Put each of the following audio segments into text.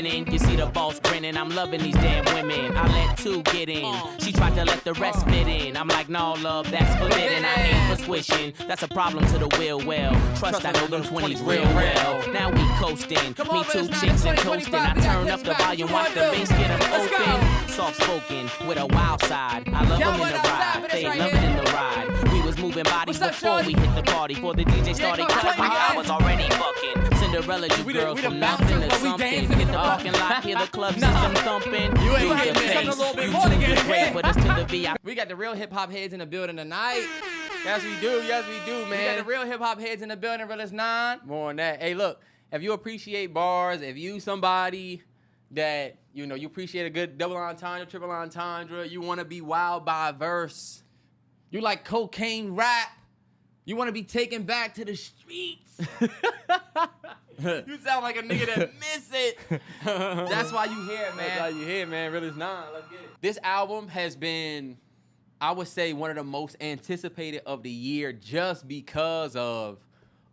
spinning. You see the boss grinning, I'm loving these damn women. I let two get in, she tried to let the rest fit in. I'm like, no love, that's forbidden. I ain't for swishing, that's a problem to the will well. Trust, I know them 20s real well. Now we coasting, me two chicks and toasting. I turn up the volume, watch the bass get them open. Soft spoken, with a wild side. I love them in the ride, they love it in the ride. We was moving bodies before we hit the party. Before the DJ started cutting, I was already fucking. Cinderella, you girls from nothing to something. Hit the parking lot, hear the club system thumping. You ain't getting face, a little bit you more to too get great, but it's to the VIP. We got the real hip hop heads in the building tonight. Yes, we do, man. We got the real hip hop heads in the building, realest 9. More on that. Hey, look, if you appreciate bars, if you somebody that, you know, you appreciate a good double entendre, triple entendre, you want to be wild by a verse, you like cocaine rap, you want to be taken back to the streets. You sound like a nigga that miss it. That's why you here, man. That's why you here, man. Realest 9. Let's get it. This album has been, I would say, one of the most anticipated of the year just because of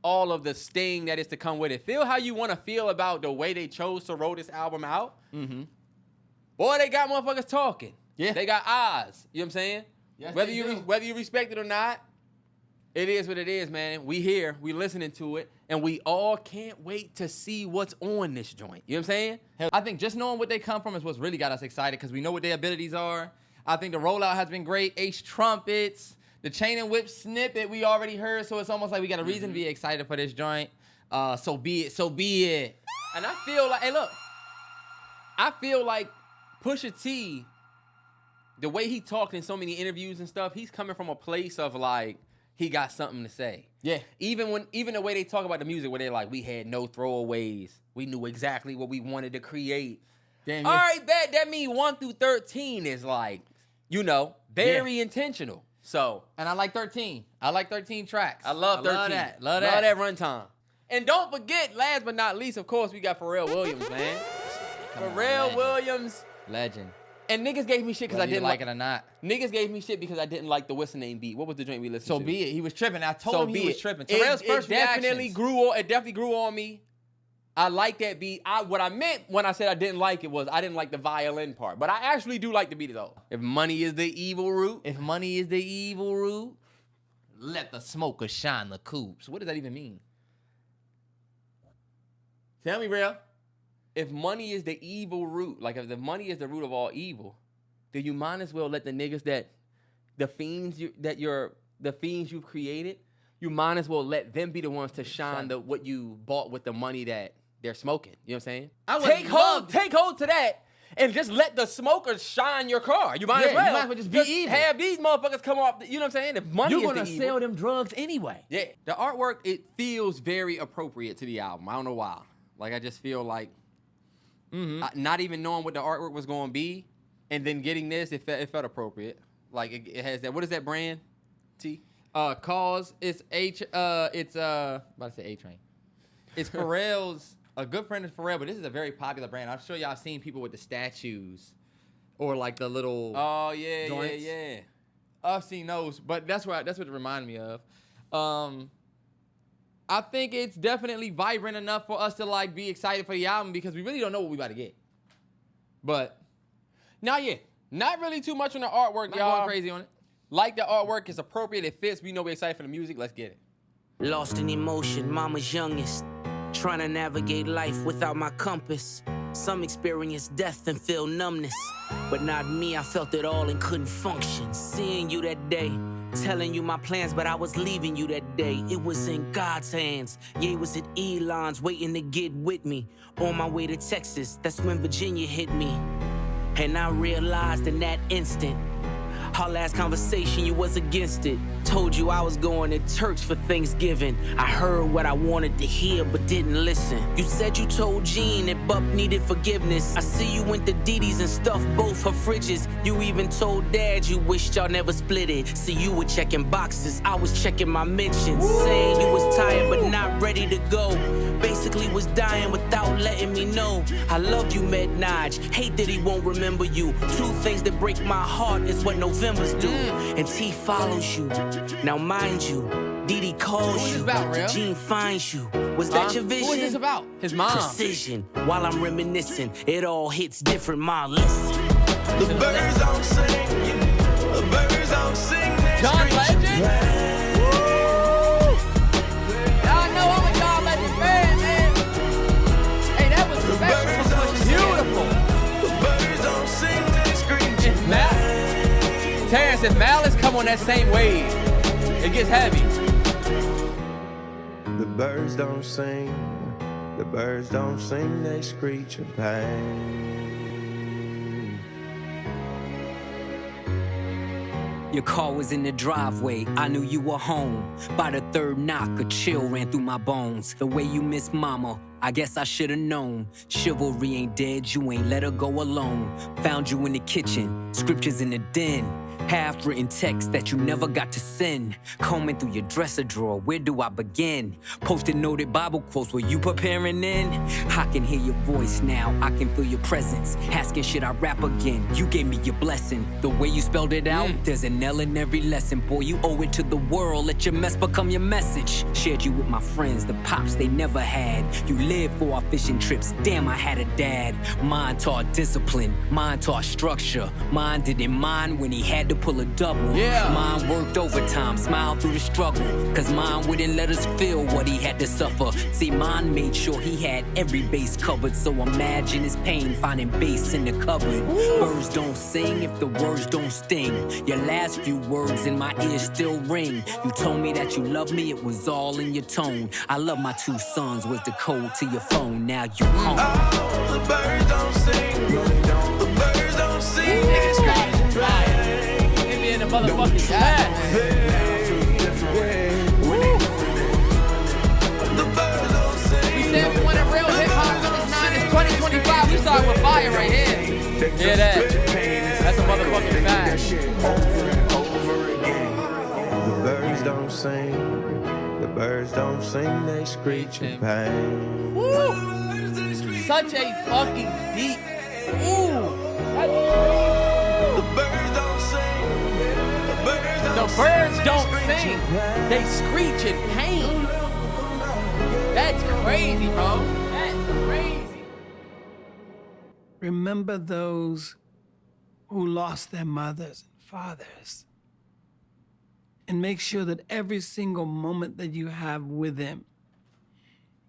all of the sting that is to come with it. Feel how you want to feel about the way they chose to roll this album out. Mm-hmm. Boy, they got motherfuckers talking. Yeah. They got eyes. You know what I'm saying? Yes, whether you respect it or not, it is what it is, man. We here, we listening to it, and we all can't wait to see what's on this joint. You know what I'm saying? I think just knowing what they come from is what's really got us excited because we know what their abilities are. I think the rollout has been great. Trumpets, the chain and whip snippet we already heard, so it's almost like we got a reason to be excited for this joint. So be it. And I feel like, hey, look, I feel like Pusha T, the way he talked in so many interviews and stuff, he's coming from a place of like, he got something to say. Yeah. Even the way they talk about the music, where they're like, we had no throwaways. We knew exactly what we wanted to create. Damn, all right, that means 1 through 13 is like, you know, very intentional. So, and I like 13. I like 13 tracks. I love 13. Love that runtime. And don't forget, last but not least, of course, we got Pharrell Williams, man. Pharrell Williams. Legend. And niggas gave me shit because I didn't like it or not. Niggas gave me shit because I didn't like the what's the name beat. What was the joint we listened to? So be it. He was tripping. I told him he was tripping. Terrell's first reactions. It definitely grew on me. I like that beat. What I meant when I said I didn't like it was I didn't like the violin part. But I actually do like the beat though. If money is the evil root. Let the smoker shine the coops. What does that even mean? Tell me, real. If money is the evil root, like if the money is the root of all evil, then you might as well let the niggas the fiends you've created, you might as well let them be the ones to shine what you bought with the money that they're smoking. You know what I'm saying? Take hold to that and just let the smokers shine your car. You might as well. You might as well just be evil. Have these motherfuckers come off. You know what I'm saying? If money is the evil, you're gonna sell them drugs anyway. Yeah. The artwork, it feels very appropriate to the album. I don't know why. Like I just feel like. Not even knowing what the artwork was going to be, and then getting this, it felt appropriate. Like it has that. What is that brand? T. Cause it's about to say A-Train. It's Pharrell's. A good friend of Pharrell, but this is a very popular brand. I'm sure y'all seen people with the statues, or like the little. Oh yeah, joints. Yeah. I've seen those, but that's what it reminded me of. I think it's definitely vibrant enough for us to like be excited for the album because we really don't know what we about to get. But not really too much on the artwork, y'all. Going crazy on it. Like the artwork, it's appropriate, it fits. We know we're excited for the music. Let's get it. Lost in emotion, mama's youngest. Trying to navigate life without my compass. Some experience death and feel numbness. But not me, I felt it all and couldn't function. Seeing you that day. Telling you my plans, but I was leaving you that day. It was in God's hands. Yeah, it was at Elon's waiting to get with me. On my way to Texas, that's when Virginia hit me. And I realized in that instant, our last conversation, you was against it. Told you I was going to Turks for Thanksgiving. I heard what I wanted to hear, but didn't listen. You said you told Jean that Bup needed forgiveness. I see you went to Didi's and stuffed both her fridges. You even told Dad you wished y'all never split it. See, you were checking boxes, I was checking my mentions. Saying you was tired but not ready to go. Basically was dying without letting me know. I love you, Med-Naj. Hate that he won't remember you. 2 things that break my heart is what November's do. And T follows you. Now mind you, Didi calls Who's you. this about, Real? Gene finds you. Was that your vision? Who is this about? His mom. Precision. While I'm reminiscing, it all hits different. Ma, listen. The birds don't sing. The birds don't sing. John Legend? Y'all know I'm a John Legend fan, man. Hey, that was special. Beautiful. The birds don't sing. They scream. If Terrence, if Malice come on that same wave, it gets heavy. The birds don't sing. The birds don't sing. They screech in pain. Your car was in the driveway, I knew you were home. By the third knock, a chill ran through my bones. The way you miss mama, I guess I should've known. Chivalry ain't dead, you ain't let her go alone. Found you in the kitchen, scriptures in the den. Half-written text that you never got to send. Combing through your dresser drawer, where do I begin? Posted noted Bible quotes, were you preparing in? I can hear your voice now, I can feel your presence. Asking should I rap again? You gave me your blessing. The way you spelled it out, there's an L in every lesson. Boy, you owe it to the world, let your mess become your message. Shared you with my friends, the pops they never had. You lived for our fishing trips, damn I had a dad. Mine taught discipline, mine taught structure. Mine didn't mind when he had to pull a double. Yeah. Mine worked overtime, smiled through the struggle. Cause mine wouldn't let us feel what he had to suffer. See, mine made sure he had every base covered. So imagine his pain finding bass in the cupboard. Birds don't sing if the words don't sting. Your last few words in my ears still ring. You told me that you loved me, it was all in your tone. I love my 2 sons was the code to your phone. Now you home. Oh, the birds don't sing. The birds don't sing. They screech in pain. In the motherfucking chat. The birds don't sing. We said we wanted real hip hop. Number 9 is 2025. We started with fire right here. Hear that? That's a motherfucking fact. The birds don't sing. The birds don't sing. They screech in pain. Woo! Such a fucking deep. Ooh. The birds don't sing. The birds don't sing. They screech in pain. That's crazy, bro. That's crazy. Remember those who lost their mothers and fathers. And make sure that every single moment that you have with them,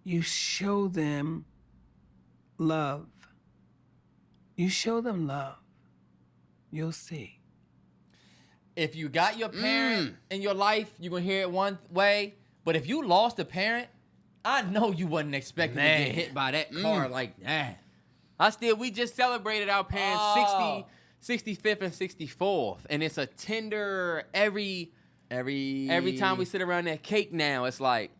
you show them love. You show them love. You'll see. If you got your parent in your life, you're going to hear it one way. But if you lost a parent, I know you wasn't expecting to get hit by that car like that. We just celebrated our parents' 65th and 64th. And it's a tender every time we sit around that cake now. It's like,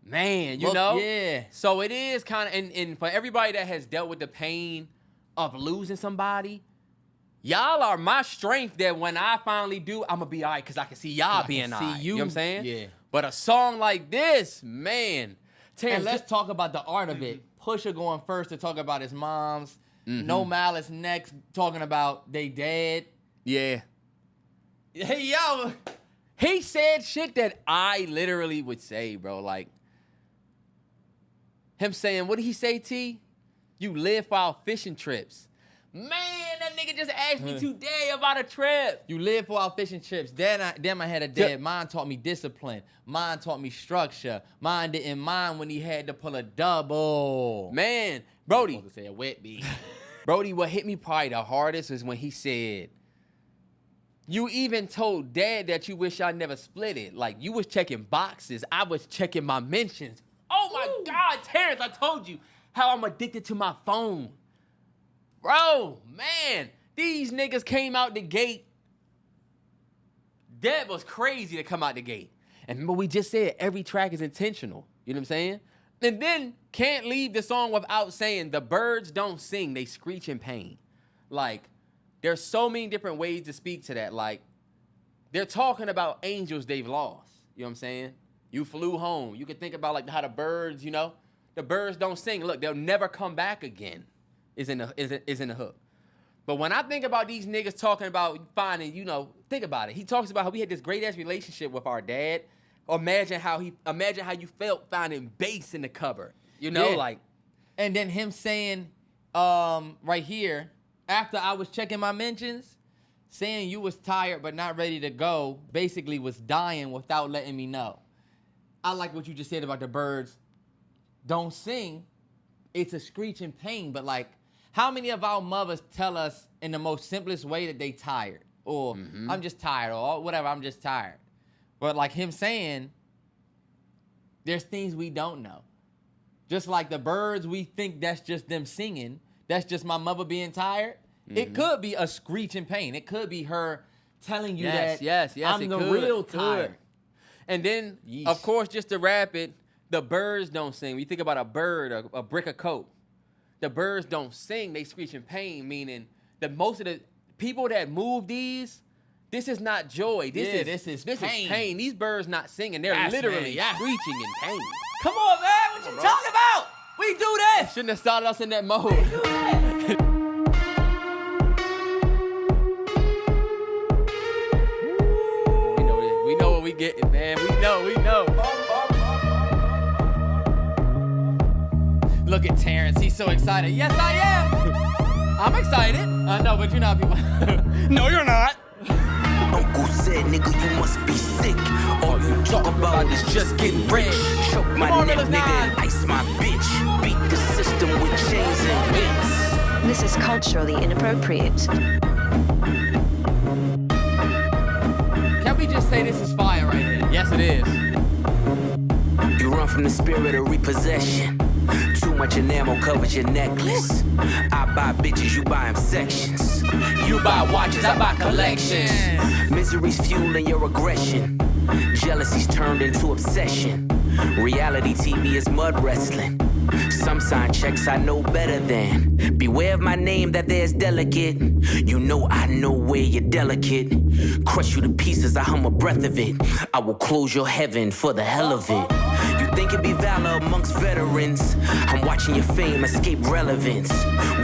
man, you know? Yeah. So it is kind of, and for everybody that has dealt with the pain of losing somebody, y'all are my strength that when I finally do, I'm going to be all right because I can see y'all being all right. You know what I'm saying? Yeah. But a song like this, man. And let's talk about the art of it. Pusha going first to talk about his moms. No Malice next talking about they dad. Yeah. Hey, yo. He said shit that I literally would say, bro. Like, him saying, what did he say, T? You live for our fishing trips. Man, that nigga just asked me today about a trip. You live for our fishing trips. Then I had a dad. Mine taught me discipline. Mine taught me structure. Mine didn't mind when he had to pull a double. Man, Brody. I was supposed to say a wet beat. Brody, what hit me probably the hardest is when he said, you even told dad that you wish I never split it. Like, you was checking boxes. I was checking my mentions. Oh, my God, Terrence, I told you how I'm addicted to my phone. Bro, man, these niggas came out the gate. That was crazy to come out the gate. And remember, we just said every track is intentional. You know what I'm saying? And then can't leave the song without saying the birds don't sing, they screech in pain. Like, there's so many different ways to speak to that. Like, they're talking about angels they've lost. You know what I'm saying? You flew home. You could think about like how the birds, you know, the birds don't sing. Look, they'll never come back again. Is in the hook. But when I think about these niggas talking about finding, you know, think about it. He talks about how we had this great ass relationship with our dad. Imagine how you felt finding bass in the cupboard. You know, Yeah. like. And then him saying, right here, after I was checking my mentions, saying you was tired but not ready to go, basically was dying without letting me know. I like what you just said about the birds don't sing. It's a screeching pain, but like, how many of our mothers tell us in the most simplest way that they tired? Or I'm just tired, or whatever, I'm just tired. But like him saying, there's things we don't know. Just like the birds, we think that's just them singing. That's just my mother being tired. It could be a screeching pain. It could be her telling you that I'm the real tired. And then, of course, just to wrap it, the birds don't sing. When you think about a bird, a brick of coke, the birds don't sing. They screech in pain, meaning that most of the people that move these, this is not joy. This is pain. These birds not singing. They're literally screeching in pain. Come on, man. What you talking about? We do this. Shouldn't have started us in that mode. We know what we getting, man. We know. Look at Terrence. He's so excited. Yes, I am. I'm excited. I know, but you're not people. No, you're not. Uncle said, nigga, you must be sick. All you talk about is just getting rich. Choke my neck, nigga, and ice my bitch. Beat the system with chains and whips. This is culturally inappropriate. Can we just say this is fire right here? Yes, it is. You run from the spirit of repossession. Too much enamel covers your necklace. I buy bitches, you buy them sections. You buy watches, I buy collections. Misery's fueling your aggression. Jealousy's turned into obsession. Reality TV is mud wrestling. Some sign checks I know better than. Beware of my name that there's delicate. You know I know where you're delicate. Crush you to pieces, I hum a breath of it. I will close your heaven for the hell of it. You think it'd be valor amongst veterans. I'm watching your fame escape relevance.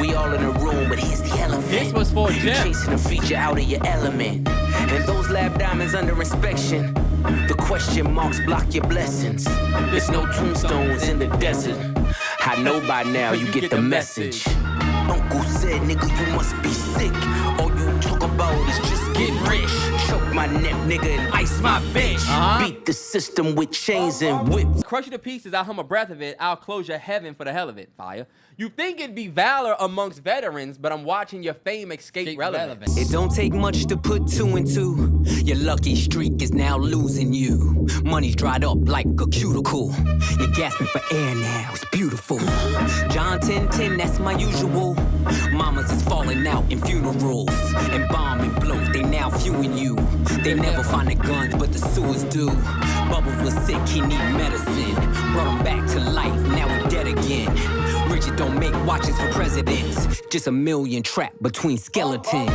We all in a room, but here's the elephant. This was for You Jim. chasing a feature out of your element. And those lab diamonds under inspection. The question marks block your blessings. There's no tombstones in the desert. I know by now you get the message. Uncle said, nigga, you must be sick. All you talk about is just getting rich. Choke my neck, nigga, and ice my bitch. Beat the system with chains and whips. Crush you to pieces, I'll hum a breath of it. I'll close your heaven for the hell of it, fire. You think it'd be valor amongst veterans, but I'm watching your fame escape relevance. It don't take much to put two and two. Your lucky streak is now losing you. Money's dried up like a cuticle. You're gasping for air now, it's beautiful. John 10:10, that's my usual. Mamas is falling out in funerals. And bombing blows, they now viewing you. They never find the guns, but the sewers do. Bubbles was sick, he need medicine. Brought him back to life, now we're dead again. Richard don't make watches for presidents. Just a million trapped between skeletons.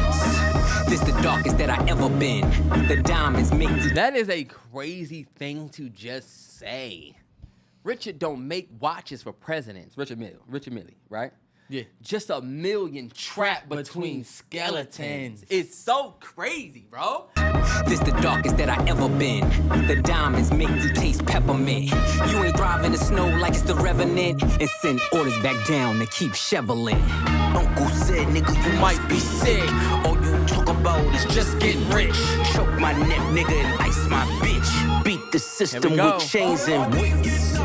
This the darkest that I ever been. The diamonds make you. That is a crazy thing to just say. Richard don't make watches for presidents. Richard Milley, right? Yeah. Just a million trapped between skeletons. It's so crazy, bro. This the darkest that I ever been. The diamonds make you taste peppermint. You ain't thriving in the snow like it's the Revenant. And send orders back down to keep shoveling. Uncle said, nigga, you might be sick. All you talk about is just getting rich. Choke my neck, nigga, and ice my bitch. Beat the system go. with chains and whips.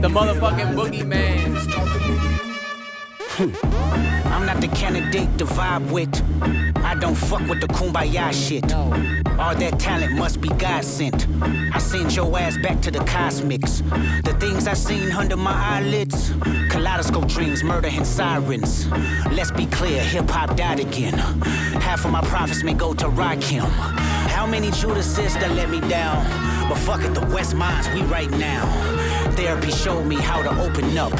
The motherfucking boogeyman. I'm not the candidate to vibe with. I don't fuck with the kumbaya shit. All that talent must be God sent. I send your ass back to the cosmics. The things I seen under my eyelids. Kaleidoscope dreams, murder and sirens. Let's be clear, hip-hop died again. Half of my profits may go to Rakim. How many Judases that let me down? But fuck it, the West Minds, we right now. Therapy showed me how to open up.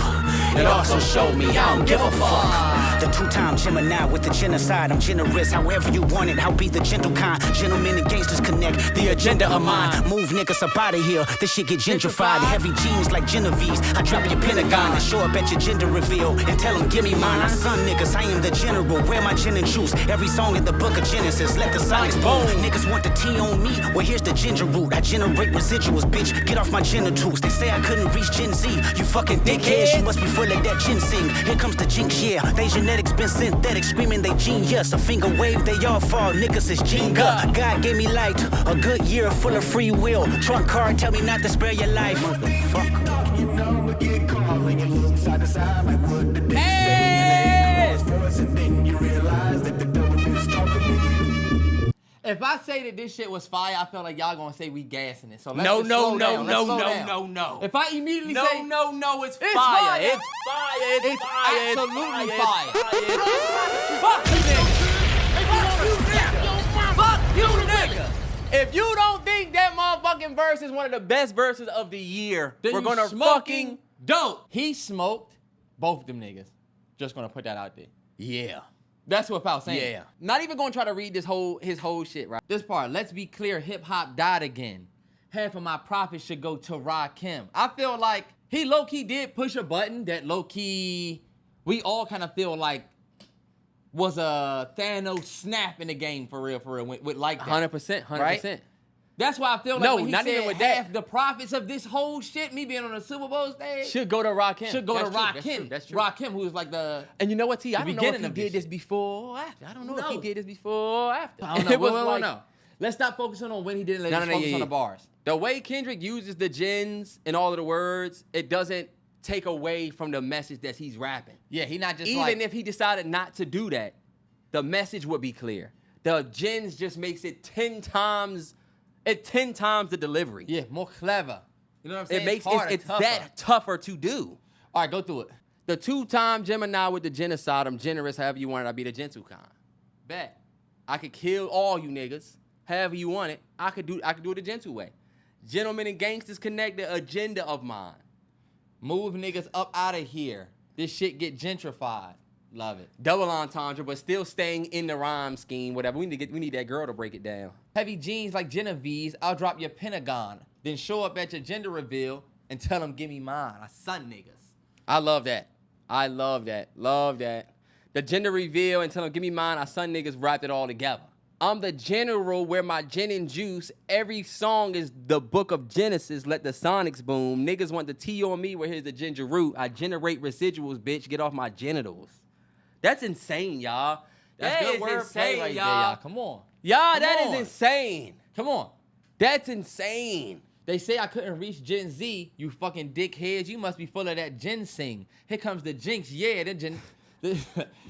It also showed me I don't give a fuck. The two-time Gemini with the genocide. I'm generous, however you want it. I'll be the gentle kind. Gentlemen and gangsters connect. The agenda of mine. Move niggas up out of here. This shit get gentrified. Heavy jeans like Genevieve's. I drop your Pentagon and show up at your gender reveal and tell them give me mine. I son niggas. I am the general. Wear my gin and juice. Every song in the book of Genesis. Let the sonics boom. Niggas want the T on me. Well, here's the ginger root. I generate residuals, bitch. Get off my genitals. They say I couldn't reach Gen Z. You fucking dickheads. You must be full of that ginseng. Here comes the jinx, yeah. They genetics been synthetic. Screaming they genius. A finger wave, they all fall. Niggas is Jenga. God gave me light. A good year full of free will. Trunk card, tell me not to spare your life. Motherfucker. You know we get caught when you look side to side. Like what the dick say. And then you realize that the devil is talking to you. If I say that this shit was fire, I feel like y'all gonna say we gassing it. So let's No, just no, slow no, down. no, Let's slow no, down. no, no. If I immediately No, say no, no, it's It's fire. fire. It's fire. It's It's fire. absolutely It's fire. Fuck you, nigga. fuck you, nigga. If you don't think that motherfucking verse is one of the best verses of the year, Then we're you gonna smoking fucking dope. He smoked both of them niggas. Just gonna put that out there. yeah. That's what I was saying. Yeah. Not even gonna try to read his whole shit, right? This part, let's be clear, hip hop died again. Half of my profits should go to Rakim. I feel like he low-key did push a button that low-key, we all kind of feel like was a Thanos snap in the game for real, with like that. 100%, 100%. Right? That's why I feel like No, when he not said even with that. half the profits of this whole shit, me being on the Super Bowl stage, Should go to Rakim. should go That's to true, Rakim. That's true. That's true. Rakim, who's like the... And you know what, T? I don't know if beginning he of did this this shit. before or after. I don't know if he No. did this before or after. I don't know. It was Wait, like, no. Let's stop focusing on when he did it. Let's No, just no, focus yeah, on yeah. the bars. The way Kendrick uses the gens and all of the words, it doesn't take away from the message that he's rapping. Yeah, he not just Even like... if he decided not to do that, the message would be clear. The gens just makes it 10 times the delivery. Yeah, more clever. You know what I'm saying? It makes harder, it's tougher. that tougher to do. All right, go through it. The two-time Gemini with the genocide, I'm generous, however you want it, I be the gentle kind. Bet. I could kill all you niggas, however you want it. I could do it the gentle way. Gentlemen and gangsters connect the agenda of mine. Move niggas up out of here. This shit get gentrified. Love it. Double entendre, but still staying in the rhyme scheme, whatever. We need that girl to break it down. Heavy jeans like Genevieve's. I'll drop your Pentagon. Then show up at your gender reveal and tell them give me mine. I son niggas. I love that. I love that. Love that. The gender reveal and tell them give me mine. I son niggas wrapped it all together. I'm the general where my gin and juice. Every song is the book of Genesis. Let the sonics boom. Niggas want the T on me where here's the ginger root. I generate residuals, bitch. Get off my genitals. That's insane, y'all. That's That good is wordplay insane, right there, y'all. y'all. Come on. Y'all, Come that on. is insane. Come on. That's insane. They say I couldn't reach Gen Z. You fucking dickheads. You must be full of that ginseng. Here comes the jinx, yeah.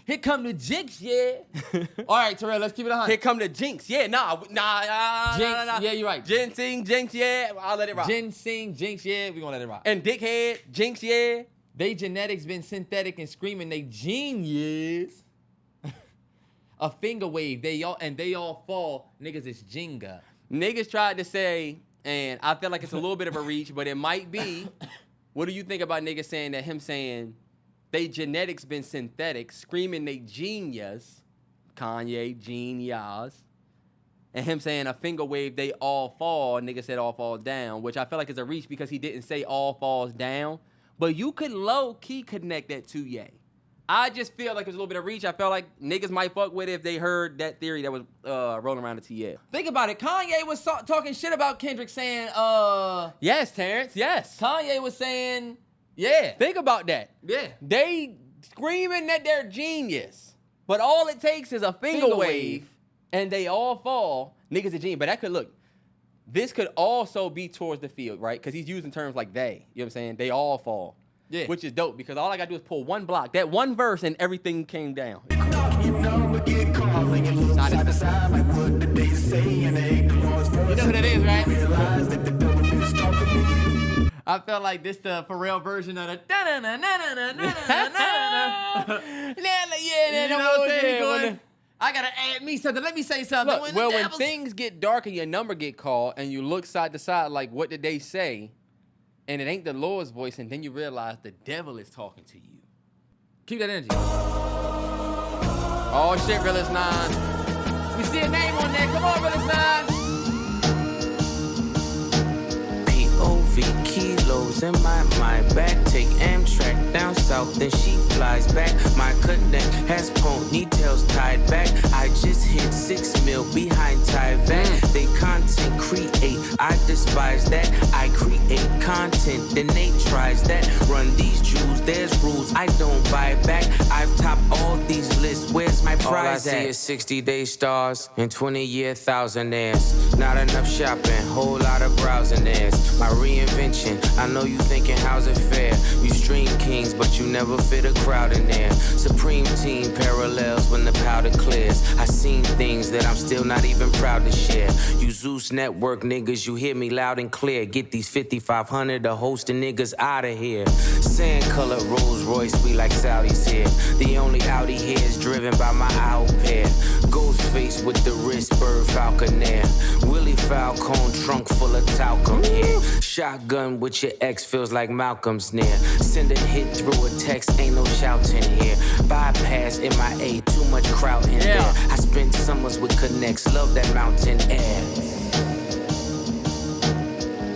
Here come the jinx, yeah. All right, Terrell, let's keep it 100. Here come the jinx. Yeah, nah. Jinx, yeah, you're right. Ginseng, jinx, yeah. I'll let it rock. Ginseng, jinx, yeah. We gonna let it rock. And dickhead, jinx, yeah. They genetics been synthetic and screaming they genius. A finger wave, they all fall. Niggas is Jenga. Niggas tried to say, and I feel like it's a little bit of a reach, but it might be. What do you think about niggas saying that him saying they genetics been synthetic, screaming they genius, Kanye, genius, and him saying a finger wave, they all fall, nigga said all falls down, which I feel like is a reach because he didn't say all falls down, but you could low-key connect that to Ye. I just feel like it's a little bit of reach. I felt like niggas might fuck with it if they heard that theory that was rolling around the TL. Think about it. Kanye was talking shit about Kendrick saying, Yes, Terrence, yes. Kanye was saying, yeah. Think about that. Yeah. They screaming that they're genius, but all it takes is a finger wave, and they all fall. Niggas a genius. But that could look. This could also be towards the field, right? Because he's using terms like they. You know what I'm saying? They all fall. Yeah. Which is dope because all I gotta do is pull one block, that one verse, and everything came down. You know we get caught when you look side to side. Like what did they say? And they the Lord's voice. You know who that is, right? Realize that the devil is talking to you. I felt like this the Pharrell version of the You know what I'm saying? I gotta add me something. Let me say something. Look, well, when things get dark and your number get called and you look side to side like, what did they say? And it ain't the Lord's voice, and then you realize the devil is talking to you. Keep that energy. Oh shit, Realist 9. We see a name on there. Come on, Realist 9. P.O.V. kilos in my mind. Back, take Amtrak down south, then she flies back. My connect has ponytails tied back. I just hit 6 mil behind Tyvek. They content create, I despise that. I create content, then they tries that. Run these jewels, there's rules I don't buy back. I've topped all these lists, where's my prize at? All I see is 60-day stars and 20-year thousandaires. Not enough shopping, whole lot of browsing theirs. My reinvention, I know you thinking how's it fair? You stream kings, but you never fit a crowd in there. Supreme team parallels when the powder clears. I seen things that I'm still not even proud to share. You Zeus Network niggas, you hear me loud and clear. Get these 5,500 to host the niggas out of here. Sand color Rolls Royce, we like Saudis here. The only Audi here is driven by my owl pair. Ghost face with the wrist, bird falconer. Willie Falcone trunk full of talcum here. Shotgun with your ex feels like Malcolm's near. Send a hit through a text, ain't no shouting here. Bypass MIA, too much crowd in there. I spent summers with connects, love that mountain air.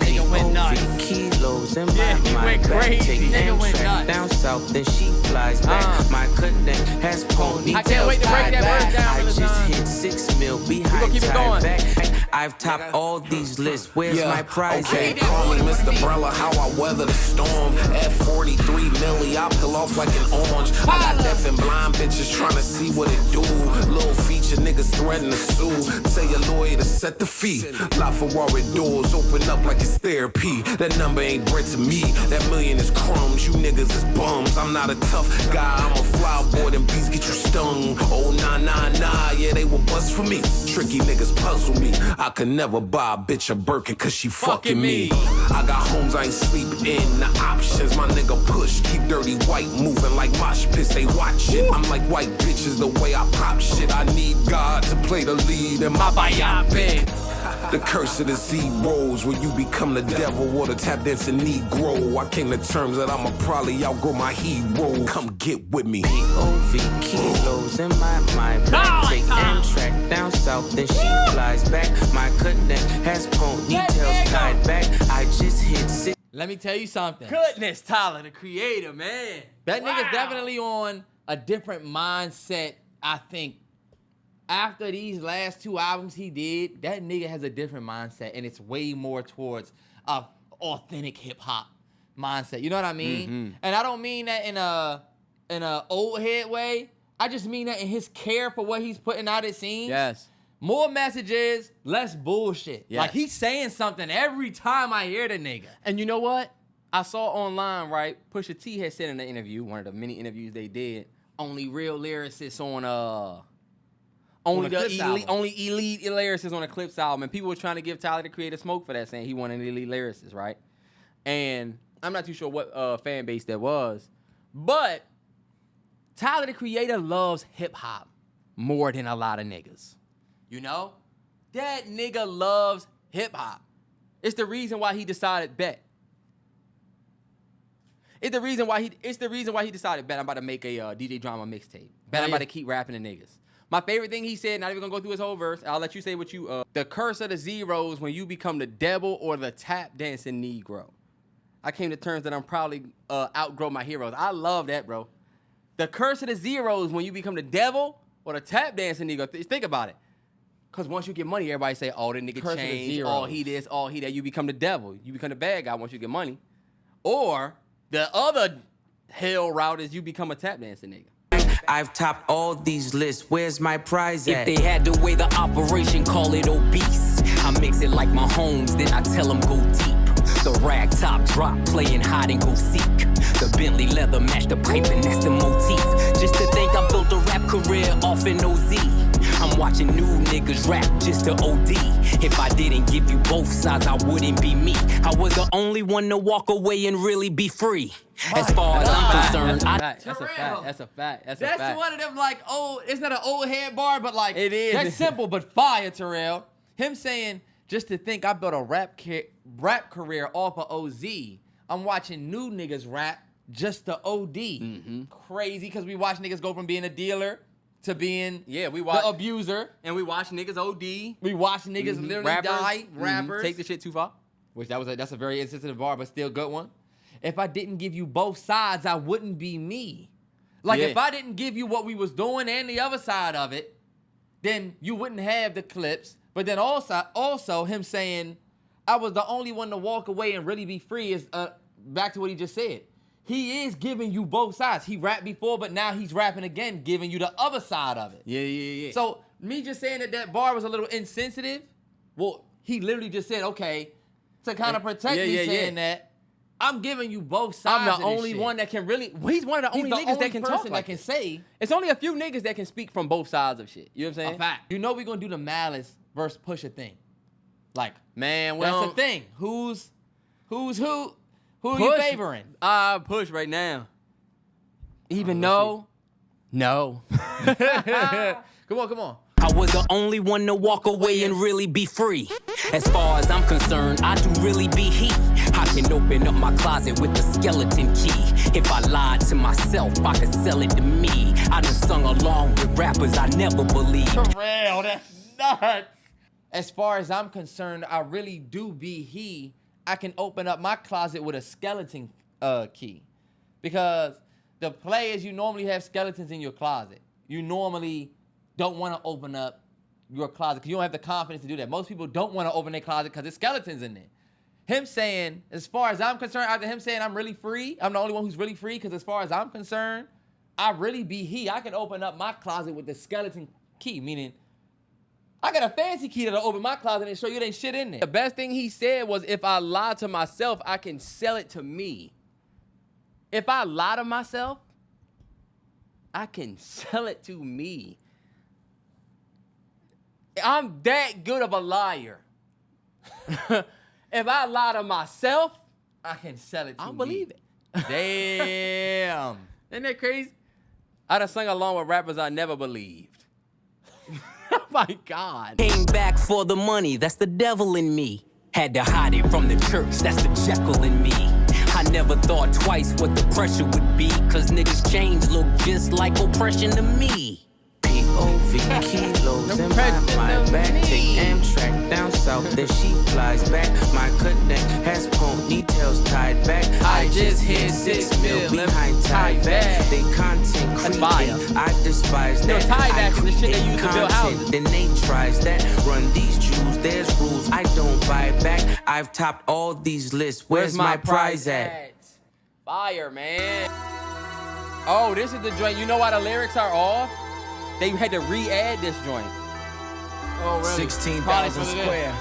P.O.V. kilos in my mind. Back, take Amtrak down south, then she flies back. My connect has ponytails. I can't wait to break that verse down. I just hit 6 mil behind Tyvek. I've topped all these lists. Where's my prize at? Call me Mr. Brella, how I weather the storm. At 43 milli, I peel off like an orange. I got deaf and blind bitches trying to see what it do. Little feature niggas threaten to sue. Tell your lawyer to set the fee. LaFerrari doors open up like it's therapy. That number ain't bread to me. That million is crumbs. You niggas is bums. I'm not a tough guy. I'm a fly boy. Them beats get you stung. Oh, nah, yeah, they will bust for me. Tricky niggas puzzle me. I could never buy a bitch a Birkin cause she fucking me. I got homes I ain't sleeping in. The options, my nigga push. Keep dirty white moving like mosh pits. They watch it. I'm like white bitches the way I pop shit. I need God to play the lead in my biopic. The curse of the zeros when you become the devil or the tap dancing Negro. I came to terms that I'ma probably outgrow my hero. Come get with me. P.O.V. kilos in my mind. Back, take Amtrak down south, then she flies back. My connect has ponytails tied back. I just hit 6. Let me tell you something. Goodness, Tyler, the creator, man. That nigga's definitely on a different mindset, I think. After these last 2 albums he did, that nigga has a different mindset, and it's way more towards a authentic hip hop mindset. You know what I mean? And I don't mean that in a old head way. I just mean that in his care for what he's putting out. It seems. Yes. More messages, less bullshit. Yes. Like he's saying something every time I hear the nigga. And you know what? I saw online, right? Pusha T had said in the interview, one of the many interviews they did, only real lyricists on only elite lyricists on the Clipse album, and people were trying to give Tyler the Creator smoke for that, saying he wanted an elite lyricist, right? And I'm not too sure what fan base that was, but Tyler the Creator loves hip hop more than a lot of niggas. You know, that nigga loves hip hop. It's the reason why he decided bet. It's the reason why he decided bet I'm about to make a DJ Drama mixtape. Bet I'm about to keep rapping to niggas. My favorite thing he said, not even gonna go through his whole verse, I'll let you say what you, the curse of the zeros when you become the devil or the tap dancing Negro. I came to terms that I'm probably outgrow my heroes. I love that, bro. The curse of the zeros when you become the devil or the tap dancing Negro. Think about it. Because once you get money, everybody say, oh, the nigga changed, all he this, all he that. You become the devil. You become the bad guy once you get money. Or the other hell route is you become a tap dancing nigga. I've topped all these lists. Where's my prize at? If they had the way the operation, call it obese. I mix it like my homes, then I tell them go deep. The rag top drop, playing hide and go seek. The Bentley leather match the pipe and that's the motif. Just to think I built a rap career off an OZ. I'm watching new niggas rap just to OD. If I didn't give you both sides, I wouldn't be me. I was the only one to walk away and really be free. As far as I'm concerned, That's a fact. That's one of them like, oh, it's not an old head bar, but like, it is. That's simple, but fire, Terrell. Him saying, just to think I built a rap career off of OZ. I'm watching new niggas rap just to OD. Crazy, because we watch niggas go from being a dealer to being we watch the abuser. And we watch niggas OD. We watch niggas literally die. Rappers. Take the shit too far. Which that's a very insensitive bar, but still a good one. If I didn't give you both sides, I wouldn't be me. Like, if I didn't give you what we was doing and the other side of it, then you wouldn't have the clips. But then also him saying, I was the only one to walk away and really be free is back to what he just said. He is giving you both sides. He rapped before, but now he's rapping again, giving you the other side of it. Yeah. So me just saying that bar was a little insensitive, well, he literally just said, okay, to kind of protect me saying that, I'm giving you both sides. I'm the only one that can really. He's one of the only niggas that can talk like can say. It's only a few niggas that can speak from both sides of shit. You know what I'm saying? A fact. You know we're gonna do the Malice versus Pusha thing. Like, man, that's the thing. Who are you favoring? Push right now. Even though, no. Come on. I was the only one to walk away and really be free. As far as I'm concerned, I do really be he. I can open up my closet with the skeleton key. If I lied to myself, I could sell it to me. I done sung along with rappers I never believed. Terrell, that's nuts. As far as I'm concerned, I really do be he. I can open up my closet with a skeleton key. Because the players, you normally have skeletons in your closet. You normally don't want to open up your closet because you don't have the confidence to do that. Most people don't want to open their closet because there's skeletons in there. Him saying, as far as I'm concerned, after him saying I'm really free, I'm the only one who's really free because as far as I'm concerned, I really be he. I can open up my closet with the skeleton key, meaning I got a fancy key that'll open my closet and show you there ain't shit in there. The best thing he said was, if I lie to myself, I can sell it to me. If I lie to myself, I can sell it to me. I'm that good of a liar. If I lie to myself, I can sell it to me. I believe it. Damn. Isn't that crazy? I done sung along with rappers I never believed. Oh my God. Came back for the money, that's the devil in me. Had to hide it from the church, that's the Jekyll in me. I never thought twice what the pressure would be, cause niggas' chains look just like oppression to me. P.O.V. kilos in my back. Take Amtrak down south, there she flies back. My connect has ponytails tied back. I just hit 6 mil behind tie back. They content creating, I despise that. I create content, then they tries that. Run these jewels, there's rules I don't buy back. I've topped all these lists, where's my prize at? Fire, man. Oh, this is the joint. You know why the lyrics are off? They had to re-add this joint. Oh, really? 16,000 square.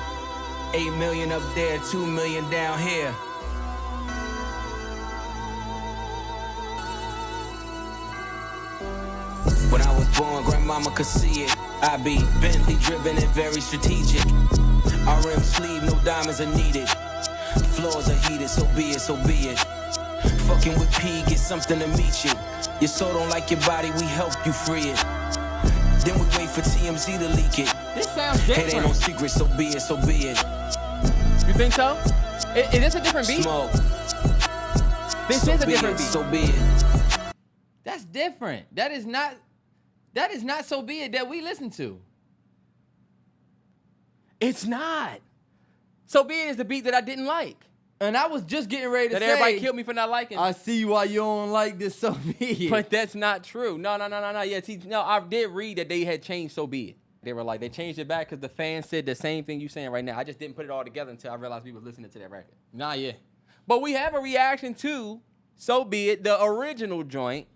8 million up there, 2 million down here. When I was born, grandmama could see it. I be Bentley driven and very strategic. RM sleeve, no diamonds are needed. Floors are heated, so be it, so be it. Fucking with P, get something to meet you. Your soul don't like your body, we help you free it. Then we wait for TMZ to leak it. This sounds different. It ain't no secret, so be it, so be it. You think so? Is this a different beat? Smoke. This is a different beat. So be it. That's different. That is not So Be It that we listen to. It's not. So Be It is the beat that I didn't like. And I was just getting ready to that say, everybody killed me for not liking. I see why you don't like this So Be It. But that's not true. No. Yeah, see, no, I did read that they had changed So Be It. They were like, they changed it back because the fans said the same thing you saying right now. I just didn't put it all together until I realized we were listening to that record. Nah, yeah. But we have a reaction to So Be It, the original joint.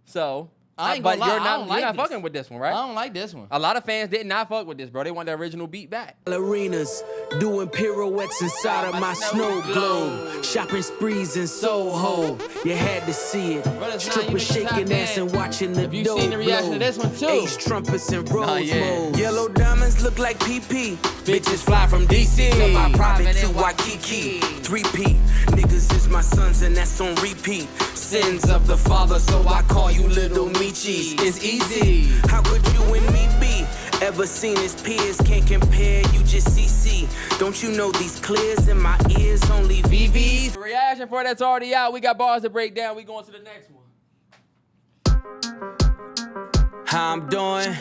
So, I ain't gonna lie, you're not fucking with this one, right? I don't like this one. A lot of fans did not fuck with this, bro. They want the original beat back. Arenas, doing pirouettes inside of my snow globe. Shopping sprees in Soho, you had to see it. Strippers shaking ass and watching the dough. Have you seen the reaction to this one too? Ace trumpets and rose yeah. mode. Yellow diamonds look like PP. Bitches fly from DC. Tell my private to Waikiki. 3P. Niggas is my sons and that's on repeat. Sins of the father, so I call you little Michis. It's easy. How could you and me be? Ever seen his peers? Can't compare, you just CC. Don't you know these clears in my ears? Only VVs. The reaction for that's already out. We got bars to break down. We going to the next one. How I'm doing?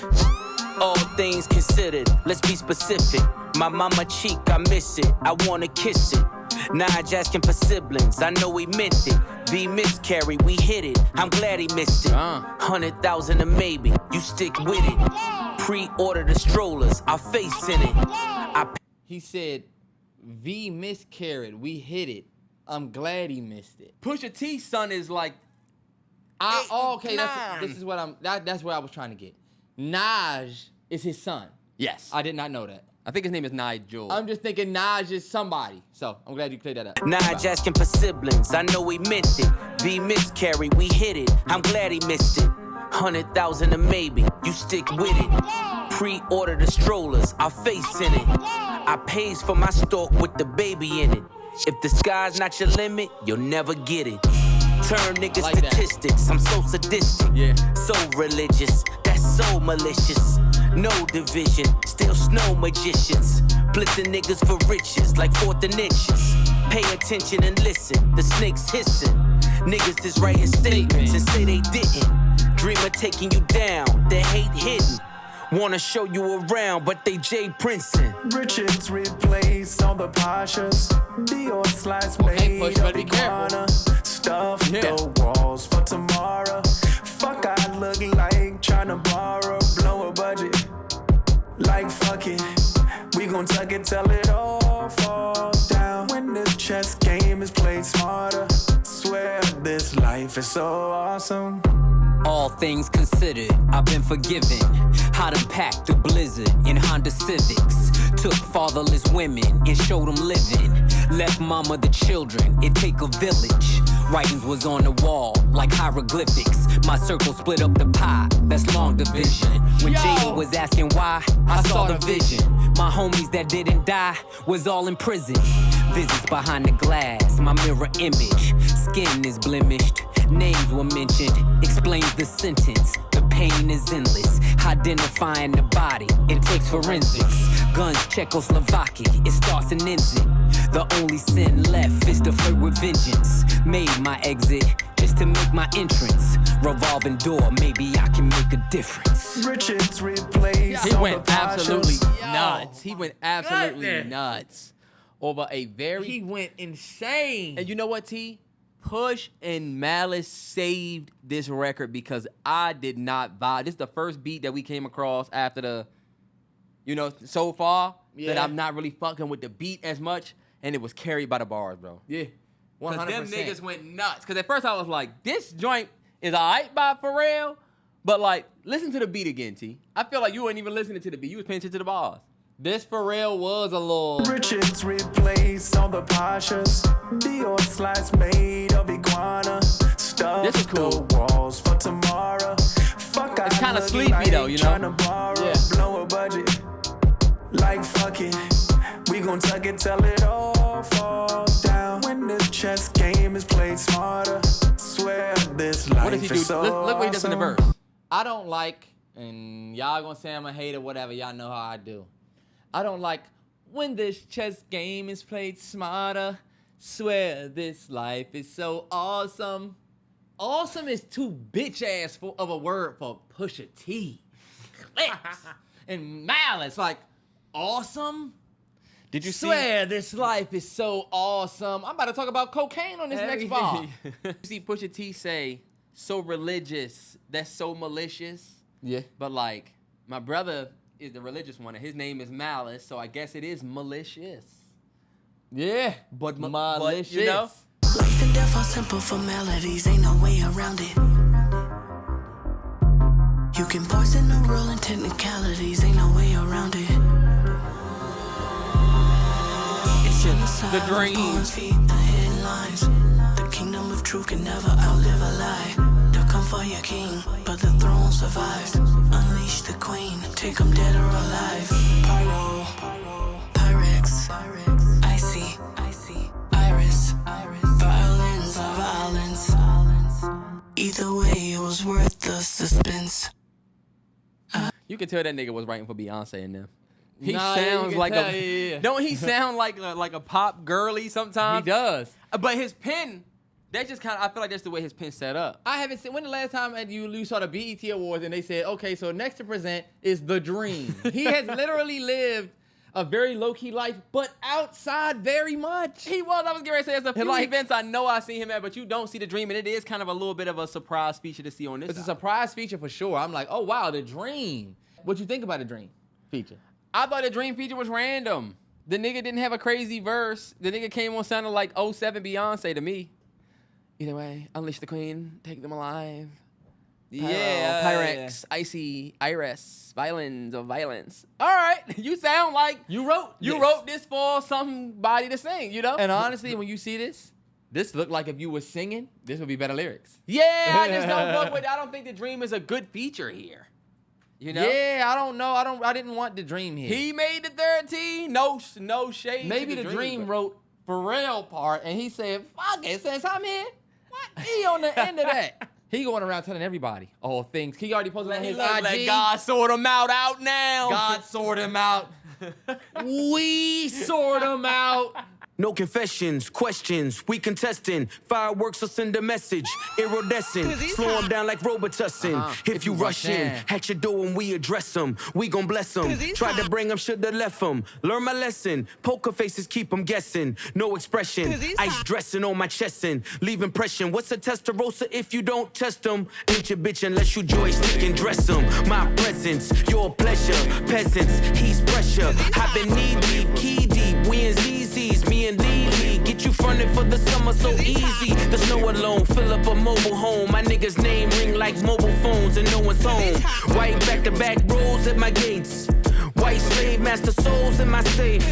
All things considered, let's be specific. My mama cheek, I miss it. I wanna kiss it. Nige asking for siblings, I know he meant it. V miscarried, we hit it. I'm glad he missed it. 100,000 a maybe, you stick with it. Pre-order the strollers, our face in it. He said, V miscarried, we hit it. I'm glad he missed it. Pusha T's son is like, okay, that's where I was trying to get. Naj is his son. yes. I did not know that. I think his name is Nigel. I'm just thinking Naj is somebody. So I'm glad you cleared that up. Nige asking for siblings, I know he meant it. V miscarried, we hit it. I'm glad he missed it. 100,000 a maybe, you stick with it. Pre-order the strollers, our face in it. I pays for my stalk with the baby in it. If the sky's not your limit, you'll never get it. Turn niggas like that. statistics, I'm so sadistic. Yeah. So religious, that's so malicious. No division, still snow magicians. Blitzing niggas for riches, like fourth and inches. Pay attention and listen, the snake's hissing. Niggas is writing statements and say they didn't. Dream of taking you down, the hate hidden. Wanna show you around, but they Jay Princeton. Richards replace all the Pashas. Dior slides made Push, of better be careful. iguana. Stuff the walls for tomorrow. Fuck, I look like tryna borrow, blow a budget. Like fuck it, we gon' tuck it till it all falls down. When this chess game is played smarter, swear this life is so awesome. All things considered, I've been forgiven. How to pack the blizzard in Honda Civics. Took fatherless women and showed them living. Left mama the children, it take a village. Writings was on the wall like hieroglyphics. My circle split up the pie, that's long division. When Jada was asking why, I saw the vision. My homies that didn't die was all in prison. Visits behind the glass, my mirror image. Skin is blemished, names were mentioned. Explains the sentence, the pain is endless. Identifying the body, it takes forensics. Guns, Czechoslovakia, it starts and ends it. The only sin left is to flirt with vengeance. Made my exit just to make my entrance. Revolving door, maybe I can make a difference. Richards replace He all went the absolutely Pashas. nuts. He went absolutely goodness. nuts over a very. He went insane. And you know what, T? Push and Malice saved this record because I did not vibe. This is the first beat that we came across after the, so far that Yeah. I'm not really fucking with the beat as much, and it was carried by the bars, bro. Yeah, 100%. Because them niggas went nuts. Because at first I was like, this joint is alright by Pharrell, but like, listen to the beat again, T. I feel like you weren't even listening to the beat. You was paying attention to the bars. This Pharrell was a little. Richards replace all the Pashas. Dior slides made of iguana. Stuff This is cool. the walls for tomorrow. Fuck, It's I kinda look sleepy like though, you know? tryna borrow, Yeah. blow a budget. Like fuck it, we gon' tuck it till it all falls down. When this chess game is played smarter, swear this life What does he do? is so Look what he does in the awesome. verse. I don't like, and y'all gonna say I'm a hater, whatever. Y'all know how I do. I don't like when this chess game is played smarter. Swear this life is so awesome. Awesome is too bitch ass of a word for Pusha T. Clipse and Malice. Like, awesome? Did you Swear this life is so awesome. I'm about to talk about cocaine on this next bar. You see Pusha T say, so religious, that's so malicious. Yeah. But like, my brother is the religious one, and his name is Malice, so I guess it is malicious. Yeah. But malicious. you know? Life and death are simple formalities, ain't no way around it. You can poison the rule and technicalities, ain't no way around it. It's genocide. The dream. Pawns feed the headlines. The kingdom of truth can never outlive a lie. They'll come for your king, but the throne survives. Unleash the queen, take them dead or alive. Pyro, Pyrex, Icy, Iris, violence. Either way, it was worth the suspense. You can tell that nigga was writing for Beyonce and them. He Nah, yeah, you sounds can like tell, yeah. Don't he sound like a pop girly sometimes? He does. But his pen That's just kind of, I feel like that's the way his pen set up. I haven't seen, when the last time you saw the BET Awards and they said, okay, so next to present is The Dream. He has literally lived a very low-key life, but outside very much. He was, I was getting ready to say, there's a few events I know I seen him at, but you don't see The Dream, and it is kind of a little bit of a surprise feature to see on this It's side. a surprise feature for sure. I'm like, oh wow, The Dream. What you think about The Dream feature? I thought The Dream feature was random. The nigga didn't have a crazy verse. The nigga came on sounding like 07 Beyonce to me. Either way, unleash the queen, take them alive. Yeah, Pyrex, Icy, Iris, violence of violence. All right, you sound like You wrote this for somebody to sing, you know? And honestly, when you see this looked like if you were singing, this would be better lyrics. Yeah, I just don't fuck with. I don't think The Dream is a good feature here. You know? Yeah, I don't know. I didn't want The Dream here. He made the 13. No shade. Maybe to The the Dream but- wrote Pharrell part, and he said, "Fuck it, since I'm here, what? He on the end of that." He going around telling everybody all things. He already posted on his IG. Let God sort him out now. God sort him out. We sort him out. No confessions, questions, we contesting. Fireworks will send a message, iridescent. Slow them down like Robitussin. If you rush in, at your door when we address them, we gon' bless them. Tried to bring them, shoulda left them. Learn my lesson, poker faces keep them guessing. No expression, ice dressing on my chest and leave impression. What's a testarossa if you don't test them? Ain't your bitch unless you joystick and dress them. My presence, your pleasure. Peasants, he's pressure. I've been knee deep, key deep. We in ZZ's, me and Lee. Get you fronted for the summer so easy. The snow alone, fill up a mobile home. My niggas' name ring like mobile phones and no one's home. White back-to-back rolls at my gates. White slave master souls in my safe.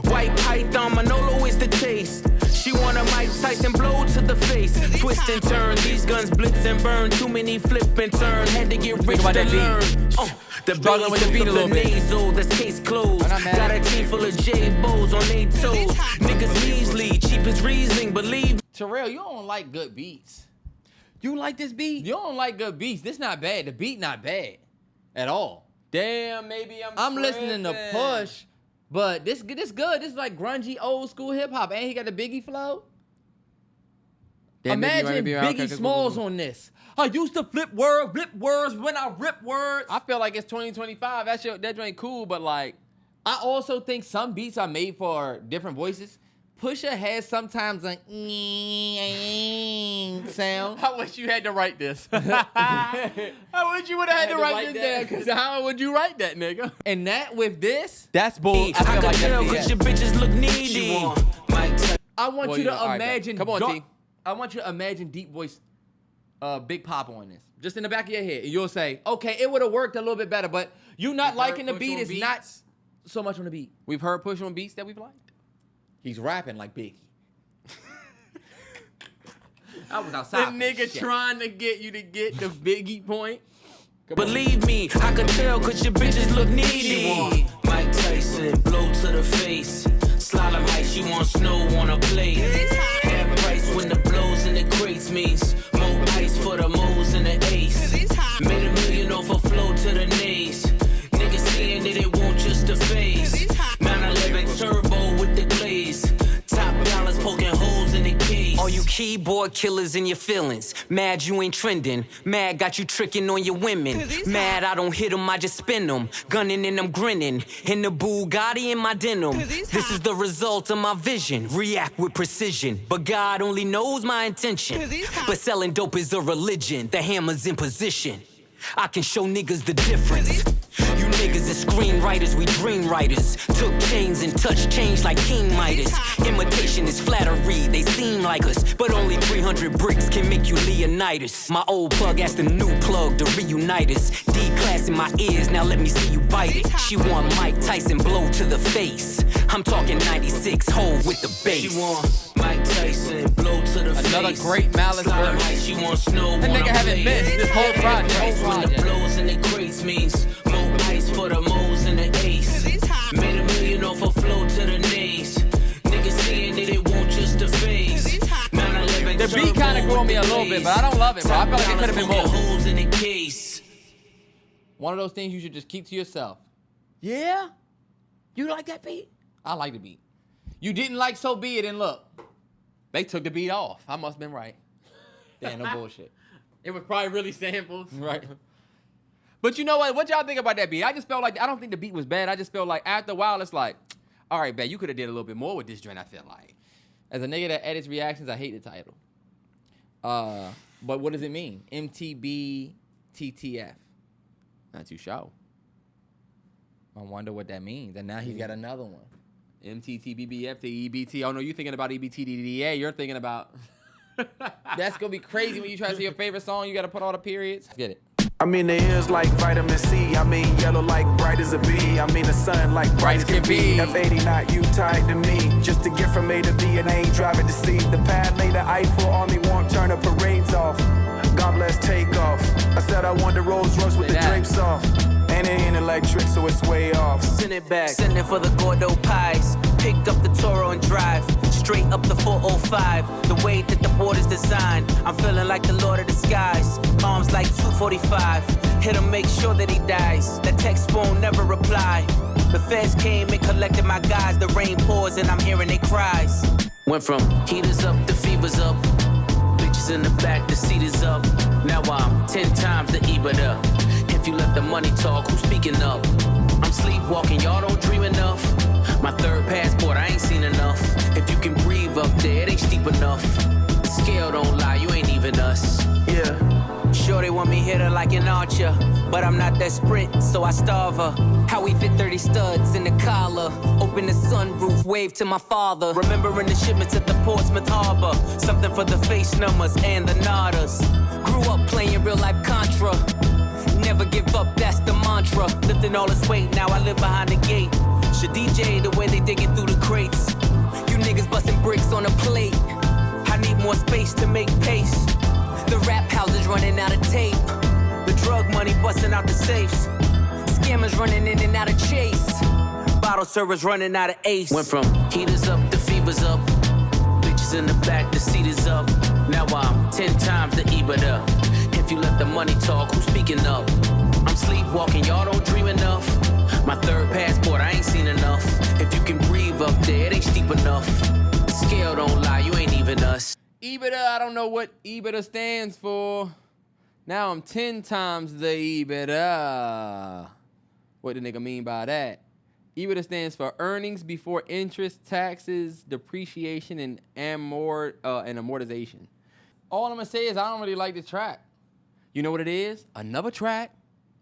White python Manolo is the taste. She want a Mike Tyson blow to the face. Twist and turn, these guns blitz and burn. Too many flip and turn, had to get rich to learn. The Struggling with the beat a little bit. nasal, that's case closed. Got a team full of J-Bows on their toes. Niggas measly, cheap as Riesling, believe. Terrell, you don't like good beats. You like this beat? You don't like good beats. This not bad. The beat not bad at all. Damn, maybe I'm listening to Push, but this good. This is like grungy old school hip hop, and he got the Biggie flow. Damn, maybe you Imagine might be right. Biggie Okay, Smalls cool. on this. I used to flip words when I rip words. I feel like it's 2025. That joint cool, but like, I also think some beats are made for different voices. Pusha has sometimes a sound. I wish you had to write this. I wish you would have had to write this down, because how would you write that, nigga? And that with this, That's bull. I can tell cause your bitches look needy. I want Well, you to all right, imagine. come on, T. I want you to imagine deep voice, Big Pop on this, just in the back of your head, and you'll say, okay, it would have worked a little bit better, but you not We've liking the heard beat Push on is not so much on the beat. We've heard Push on beats that we've liked. He's rapping like Biggie. I was The outside. nigga trying to get you to get the Biggie point. Believe me, I can tell cause your bitches look needy. Mike Tyson, blow to the face. Slalom height, she want snow on a plate. Half price when the blows in the crates means more ice for the moles and the ace. Made $1 million off a flow to the nays. Niggas saying that it won't just a phase. 911 turbo with the glaze. Top dollars poking holes in the case. All you keyboard killers in your feelings. Mad you ain't trending. Mad got you tricking on your women. Mad I don't hit them, I just spin them. Gunning and I'm grinning. In the Bugatti in my denim. This is the result of my vision. React with precision. But God only knows my intention. But selling dope is a religion. The hammer's in position. I can show niggas the difference. You niggas is screenwriters, we dream writers. Took chains and touched change like King Midas. Imitation is flattery, they seem like us. But only 300 bricks can make you Leonidas. My old plug asked the new plug to reunite us. D-class in my ears, now let me see you bite it. She want Mike Tyson blow to the face. I'm talking 96 Hov with the bass. She want Mike Tyson blow to the face. Another great Malice verse. She want snow. That nigga haven't missed this whole project. When the blows in the crates means more ice for the moles and the ace. Made $1 million off a flow to the nays. Niggas saying that it won't just a phase. 911 The beat kind of grew on me a little bit, but I don't love it, bro. I feel like it could have been more. Holes in the case. One of those things you should just keep to yourself. Yeah? You like that beat? I like the beat. You didn't like So Be It, and look, They took the beat off. I must have been right. Damn, no bullshit. It was probably really samples. Right. But you know what? What y'all think about that beat? I just felt like, I don't think the beat was bad. I just felt like after a while, it's like, all right, man, you could have did a little bit more with this joint, I feel like. As a nigga that edits reactions, I hate the title. But what does it mean? M.T.B.T.T.F. Not too sure. I wonder what that means. And now he's got another one. M.T.B.T.F to E.B.I.T.D.A. Oh, no, you're thinking about E.B.I.T.D.A. You're thinking about... That's going to be crazy when you try to say your favorite song. You got to put all the periods. Get it. I mean, the ears like vitamin C. I mean, yellow like bright as a bee. I mean, the sun like bright as can be. F.80 not you tied to me. Just to get from A to B and I ain't driving to C. The pad later, Eiffel Army won't turn the parades off. God bless takeoff. I said I want the Rolls Royce with the drapes off. And it ain't electric, so it's way off. Send it back. Send it for the Gordo pies. Picked up the Toro and drive. Straight up the 405. The way that the board is designed. I'm feeling like the Lord of the Skies. Arms like 245. Hit him, make sure that he dies. That text won't never reply. The feds came and collected my guys. The rain pours and I'm hearing their cries. Went from heaters up to fevers up. Bitches in the back, the seat is up. Now I'm 10 times the E.B.I.T.D.A. If you let the money talk, who's speaking up? I'm sleepwalking, y'all don't dream enough. My third passport, I ain't seen enough. If you can breathe up there, it ain't steep enough. The scale don't lie, you ain't even us. Yeah. Sure they want me hit her like an archer, but I'm not that sprint, so I starve her. How we fit 30 studs in the collar. Open the sunroof, wave to my father. Remembering the shipments at the Portsmouth Harbor. Something for the face numbers and the nodders. Grew up playing real life Contra. Never give up, that's the mantra. Lifting all this weight, now I live behind the gate. Should DJ the way they digging through the crates. You niggas busting bricks on a plate. I need more space to make pace. The rap houses running out of tape. The drug money busting out the safes. Scammers running in and out of chase. Bottle servers running out of ace. Went from heaters up to fevers up. Bitches in the back, the seat is up. Now I'm 10 times the E.B.I.T.D.A. If you let the money talk, who's speaking up? I'm sleepwalking, y'all don't dream enough. My third passport, I ain't seen enough. If you can breathe up there, it ain't steep enough. The scale don't lie, you ain't even us. E.B.I.T.D.A, I don't know what E.B.I.T.D.A stands for. Now I'm 10 times the E.B.I.T.D.A. What the nigga mean by that? E.B.I.T.D.A stands for earnings before interest, taxes, depreciation, and amortization. All I'm gonna say is I don't really like this track. You know what it is? Another track.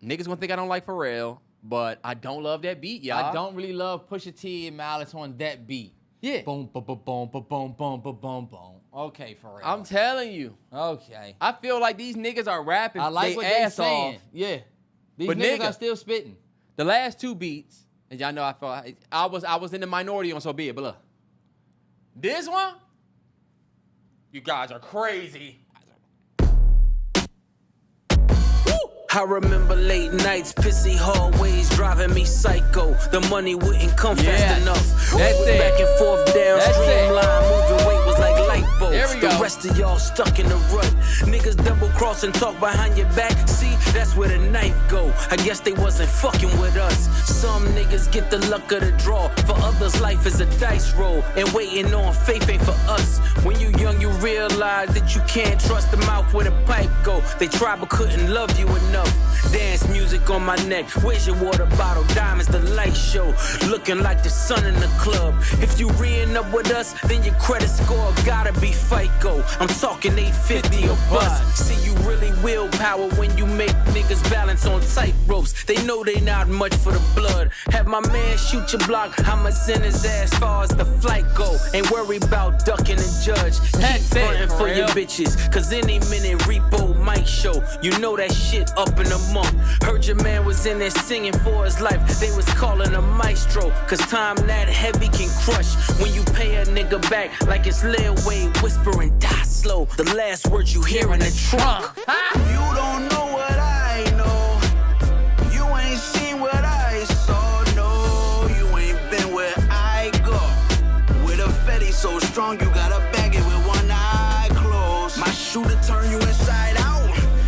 Niggas gonna think I don't like Pharrell, but I don't love that beat, y'all. I don't really love Pusha T and Malice on that beat. Yeah. Boom, boom, boom, boom, boom, boom, boom, boom, boom, boom. Okay, Pharrell. I'm telling you. Okay. I feel like these niggas are rapping. I like what they saying. Yeah. These niggas are still spitting. The last two beats, and y'all know I was in the minority on So Be It, but look. This one, you guys are crazy. I remember late nights, pissy hallways, driving me psycho. The money wouldn't come fast enough. That's it. Back and forth down streamline, moving weight was like lipo. There we go. The rest of y'all stuck in the rut. Niggas double cross and talk behind your back. See, that's where the knife go. I guess they wasn't fucking with us. Some niggas get the luck of the draw. For others, life is a dice roll. And waiting on faith ain't for us. When you young, you realize that you can't trust the mouth where the pipe go. They tried but couldn't love you enough. Dance music on my neck. Where's your water bottle? Diamonds, the light show. Looking like the sun in the club. If you re-ing up with us, then your credit score gotta be FICO. I'm talking 850 or bust. See, you really willpower when you make niggas balance on tight ropes. They know they not much for the blood. Have my man shoot your block. I'ma send his ass far as the flight go. Ain't worry about ducking the judge. Keep frontin' for your bitches. Cause any minute repo might show. You know that shit up in the month. Heard your man was in there singing for his life. They was calling him maestro. Cause time that heavy can crush. When you pay a nigga back like it's Lil Wayne whispering die slow. The last words you hear in the trunk. You don't know what I know. You ain't seen what I saw. No, you ain't been where I go. With a fetty so strong, you gotta bag it with one eye closed. My shooter turn you inside out.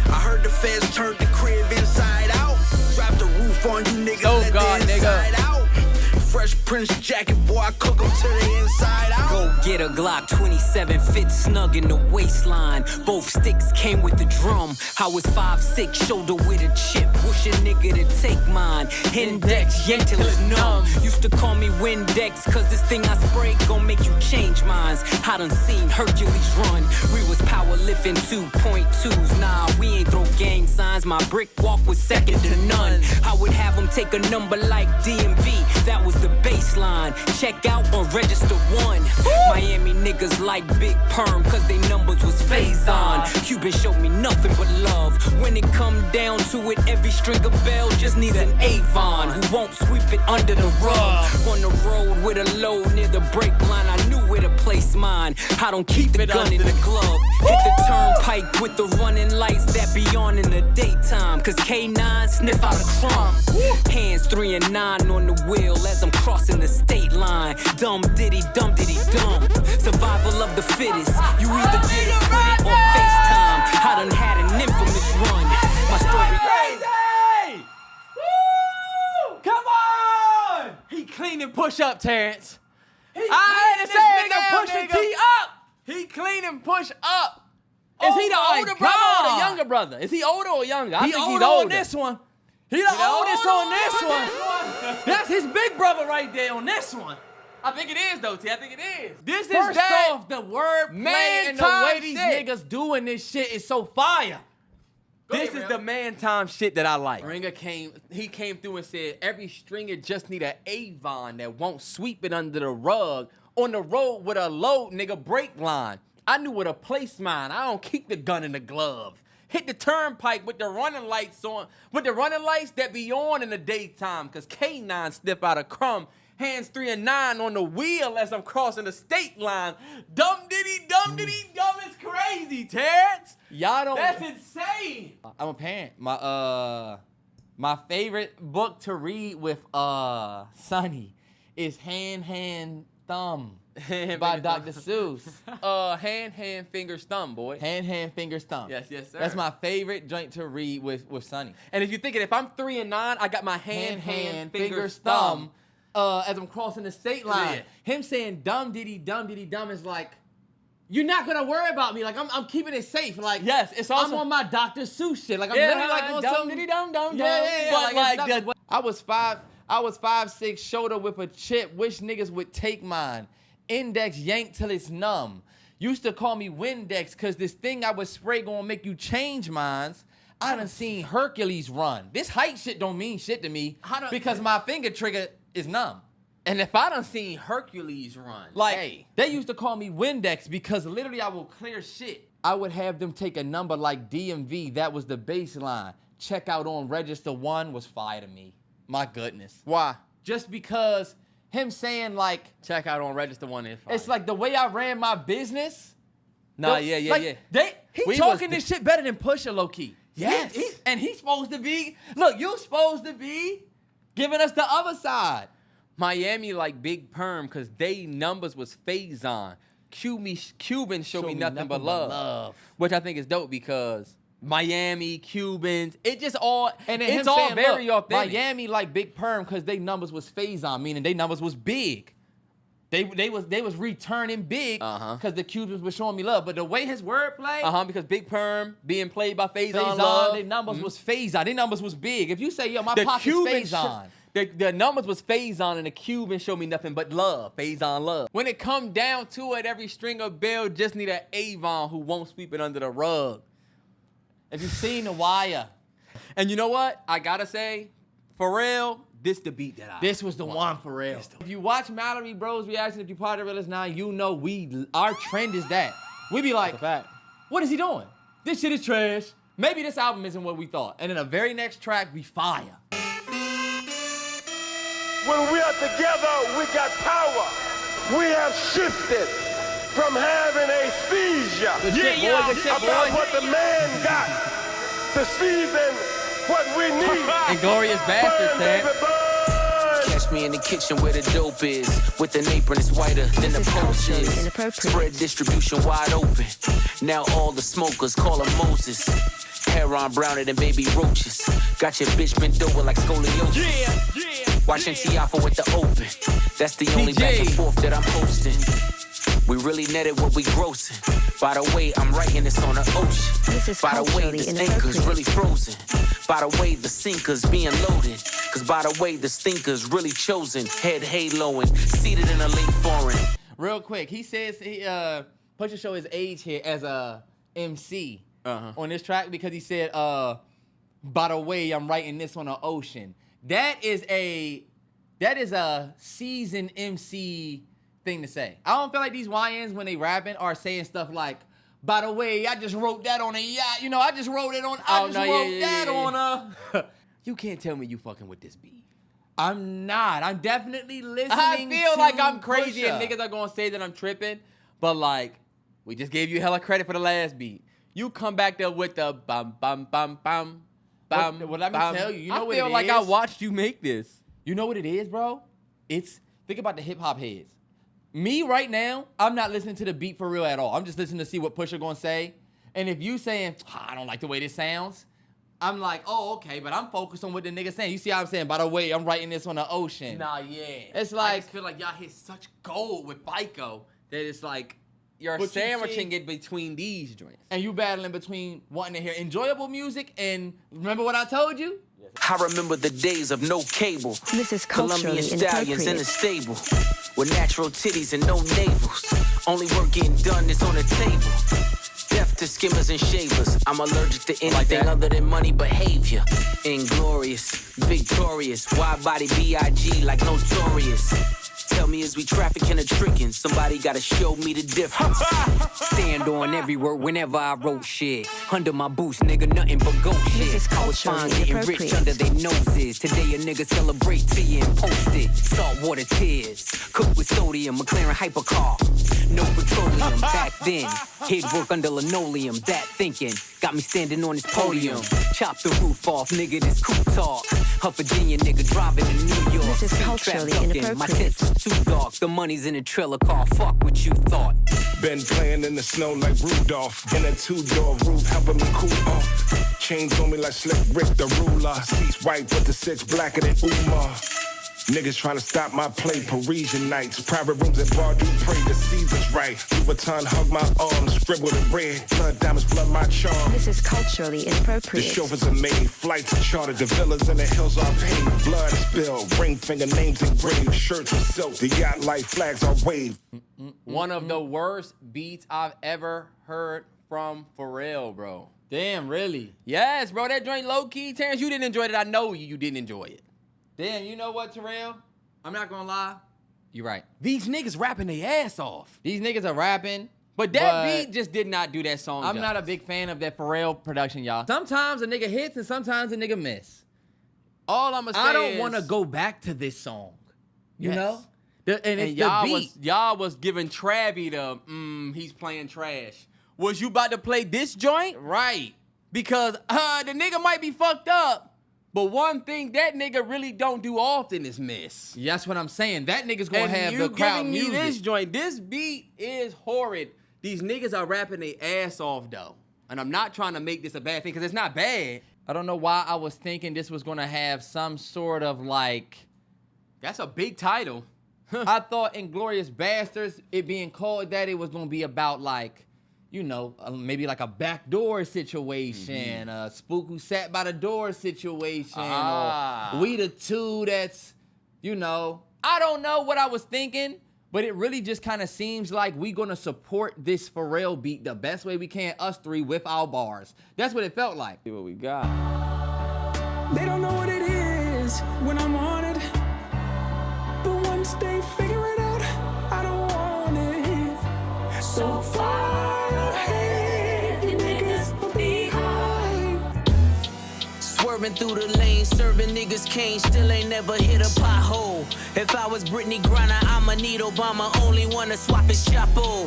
I heard the feds turned the crib inside out. Drop the roof on you niggas, let the inside out. Fresh Prince jacket, boy, I cook them to the inside out. Go get a Glock 27, fit snug in the waistline. Both sticks came with the drum. I was 5'6", shoulder with a chip. Wish a nigga to take mine. Index, yank till it's numb. Used to call me Windex, cause this thing I spray gon' make you change minds. I done seen Hercules run. We was power lifting 2.2s. Nah, we ain't throw gang signs. My brick walk was second to none. I would have them take a number like DMV. That was the baseline. Check out or register 1. Miami niggas like big perm, cause they numbers was phase on. Cuban showed me nothing but love. When it come down to it, every string of bell just needs an Avon who won't sweep it under the rug. On the road with a load near the brake line, I knew where to place mine. I don't keep the gun in the glove. Hit the turnpike with the running lights that be on in the daytime, cause K9 sniff out a crumb. Hands 3 and 9 on the wheel as I'm crossing the state line. Dumb diddy dum. Survival of the fittest. You either get it, quit it, or FaceTime. I done had an infamous run. My story crazy! Woo! Come on! He clean and push up, Terrence. I had to say it, push the T up. He clean and push up. Is he the older brother or the younger brother? Is he older or younger? I think he's older on this one. He the oldest on this one. That's his big brother right there on this one. I think it is though, T. I think it is. This is first off, the wordplay and the way these niggas doing this shit is so fire. This is the man time shit that I like. Ringer came through and said every stringer just need an Avon that won't sweep it under the rug. On the road with a load, nigga, brake line. I knew where to place mine. I don't keep the gun in the glove. Hit the turnpike with the running lights on, with the running lights that be on in the daytime, cause K9 sniff out a crumb. Hands 3 and 9 on the wheel as I'm crossing the state line. Dumb diddy dum is crazy, Terrence. Y'all don't. That's insane. I'm a parent. My favorite book to read with Sonny is Hand Thumb by Dr. Seuss. Hand Fingers Thumb, boy. Hand Fingers Thumb. Yes, sir. That's my favorite joint to read with Sonny. And if you're thinking, if I'm 3 and 9, I got my hand fingers thumb. As I'm crossing the state line, him saying dumb diddy dum is like, you're not gonna worry about me. Like I'm keeping it safe. Like yes, it's also I'm on my Dr. Seuss shit. Like I'm literally like on dumb diddy dum. Yeah. But like I was 5'6", shoulder with a chip. Wish niggas would take mine. Index yank till it's numb. Used to call me Windex, cause this thing I would spray gonna make you change minds. I done seen Hercules run. This height shit don't mean shit to me because my finger trigger is numb. And if I done seen Hercules run, like, they used to call me Windex because literally I will clear shit. I would have them take a number like DMV. That was the baseline. Check out on register 1 was fire to me. My goodness. Why? Just because him saying like, check out on register 1 is fire. It's like the way I ran my business. Nah, yeah. He talking this shit better than Pusha, low key. Yes. And he's supposed to be, look, you supposed to be giving us the other side. Miami like big perm because they numbers was phase on. Cubans show me nothing but love. Which I think is dope because Miami, Cubans, it just all, and it's all saying, very authentic. Miami like big perm because they numbers was phase on, meaning they numbers was big. They was returning big because the Cubans were showing me love. But the way his wordplay, because Big Perm being played by Phase On Love, their numbers was Phase On. Their numbers was big. If you say, yo, my pocket's Phase On. The numbers was Phase On and the Cubans show me nothing but love. Phase On love. When it come down to it, every string of bell just need an Avon who won't sweep it under the rug. If you've seen The Wire. And you know what? I gotta say, Pharrell, this the beat that This was the one for real. If you watch Mallory Bros reaction, if you part of Realist 9, you know our trend is that. We be like, what is he doing? This shit is trash. Maybe this album isn't what we thought. And then the very next track, we fire. When we are together, we got power. We have shifted from having a seizure about what the man got to season what we need. Inglorious Bastards, man. Catch me in the kitchen where the dope is. With an apron that's whiter than the post is. Spread distribution wide open. Now all the smokers call him Moses. Hair on browner than baby roaches. Got your bitch bent over like scoliosis. Watching T.I.F with the open. That's the only back and forth that I'm posting. We really netted what we grossing. By the way, I'm writing this on the ocean. By the way, this anchor's really frozen. By the way, the sinker's being loaded. Cause by the way, the stinker's really chosen. Head haloing, seated in a late foreign. Real quick, he says Pusha show his age here as a MC on this track because he said, by the way, I'm writing this on the ocean. That is a seasoned MC thing to say. I don't feel like these YNs when they rapping are saying stuff like, by the way, I just wrote that on a yacht. You know, I just wrote it on. On a. You can't tell me you fucking with this beat. I'm not. I'm definitely listening. I feel like I'm crazy Pusha. and niggas are gonna say that I'm tripping, but like, we just gave you hella credit for the last beat. You come back there with the bum bum bum bum bum. Well, let me tell you. You know what it is? I feel like I watched you make this. You know what it is, bro? Think about the hip hop heads. Me right now, I'm not listening to the beat for real at all. I'm just listening to see what Pusha gonna say. And if you saying, I don't like the way this sounds, I'm like, oh, okay, but I'm focused on what the nigga saying. You see how I'm saying, by the way, I'm writing this on the ocean. Nah, yeah. It's like, I just feel like y'all hit such gold with F.I.C.O that it's like you're sandwiching it between these joints. And you battling between wanting to hear enjoyable music and remember what I told you? I remember the days of no cable. This is culturally Colombian stallions in inappropriate. the stable. With natural titties and no navels. Only work getting done is on the table. Deaf to skimmers and shavers. I'm allergic to anything other than money behavior. Inglorious, victorious. Wide body B.I.G. like notorious. Tell me, is we trafficking or tricking? Somebody gotta show me the difference. Stand on every word whenever I wrote shit. Under my boots, nigga, nothing but goat shit. I was fine getting rich under their noses. Today a nigga celebrate till you and post it. Saltwater tears, cooked with sodium, McLaren hypercar. No petroleum back then. Head work under linoleum, that thinking. Got me standing on this podium. Chop the roof off, nigga, this coupe talk. A Virginia nigga driving to New York. This is culturally inappropriate. My tents was too dark. The money's in a trailer car. Fuck what you thought. Been playing in the snow like Rudolph. In a two-door roof, helping me cool off. Chains on me like Slick Rick the ruler. Seats white, but the six blacker than Umar. Niggas trying to stop my play, Parisian nights. Private rooms at Bar Du Pray, the season's right. Louis Vuitton hug my arms, scribbled in red. Blood diamonds flood my charm. This is culturally The inappropriate. chauffeurs are made, flights are chartered, the villas in the hills are paid. Blood spilled, ring finger names engraved, shirts are silk, the yacht light flags are waved. One of the worst beats I've ever heard from Pharrell, bro. Damn, really? Yes, bro, that joint low-key. Terrence, you didn't enjoy it. I know you didn't enjoy it. Damn, you know what, Terrell? I'm not gonna lie. You're right. These niggas rapping their ass off. These niggas are rapping. But that beat just did not do that song I'm justice. not a big fan of that Pharrell production, y'all. Sometimes a nigga hits and sometimes a nigga miss. All I'm gonna say I don't is, want to go back to this song. You Yes. know? And it's y'all the beat. y'all was giving Travie the, he's playing trash. Was you about to play this joint? Right. Because the nigga might be fucked up, but one thing that nigga really don't do often is miss. That's what I'm saying. That nigga's gonna And have you the crowd giving me music. this joint. This beat is horrid. These niggas are rapping their ass off though. And I'm not trying to make this a bad thing, because it's not bad. I don't know why I was thinking this was gonna have some sort of like... That's a big title. I thought Inglorious Bastards, it being called that, it was gonna be about like, you know, maybe like a backdoor situation, a spook who sat by the door situation, or we the two that's, you know, I don't know what I was thinking, but it really just kind of seems like we gonna support this Pharrell beat the best way we can, us three, with our bars. That's what it felt like. See what we got. They don't know what it is when I'm on it. But once they figure it out, I don't want it. So far ahead, you niggas will be high. Swerving through the lane, serving niggas cane, still ain't never hit a pothole. If I was Brittany Griner, I'ma need Obama, only wanna swap his chapeau.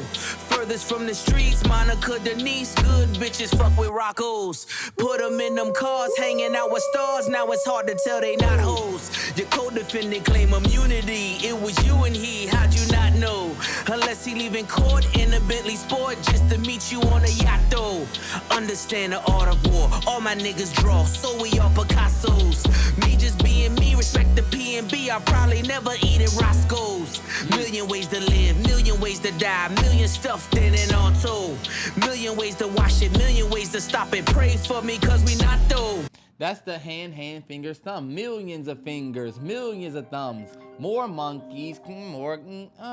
Furthest from the streets, Monica Denise, good bitches fuck with Roccos. Put them in them cars, hanging out with stars, now it's hard to tell they not hoes. Your co-defendant claim immunity, it was you and he, how'd you not know? Unless he leaving court in a Bentley Sport just to meet you on a yacht though. Understand the art of war. All my niggas draw, so we all Picassos. Me just being me, respect the P.O.V. I'll probably never eat at Roscoe's. Million ways to live, million ways to die, million stuffed in and all told. Million ways to wash it, million ways to stop it. Pray for me, cause we not though. That's the hand, fingers, thumb. Millions of fingers, millions of thumbs. More monkeys, more.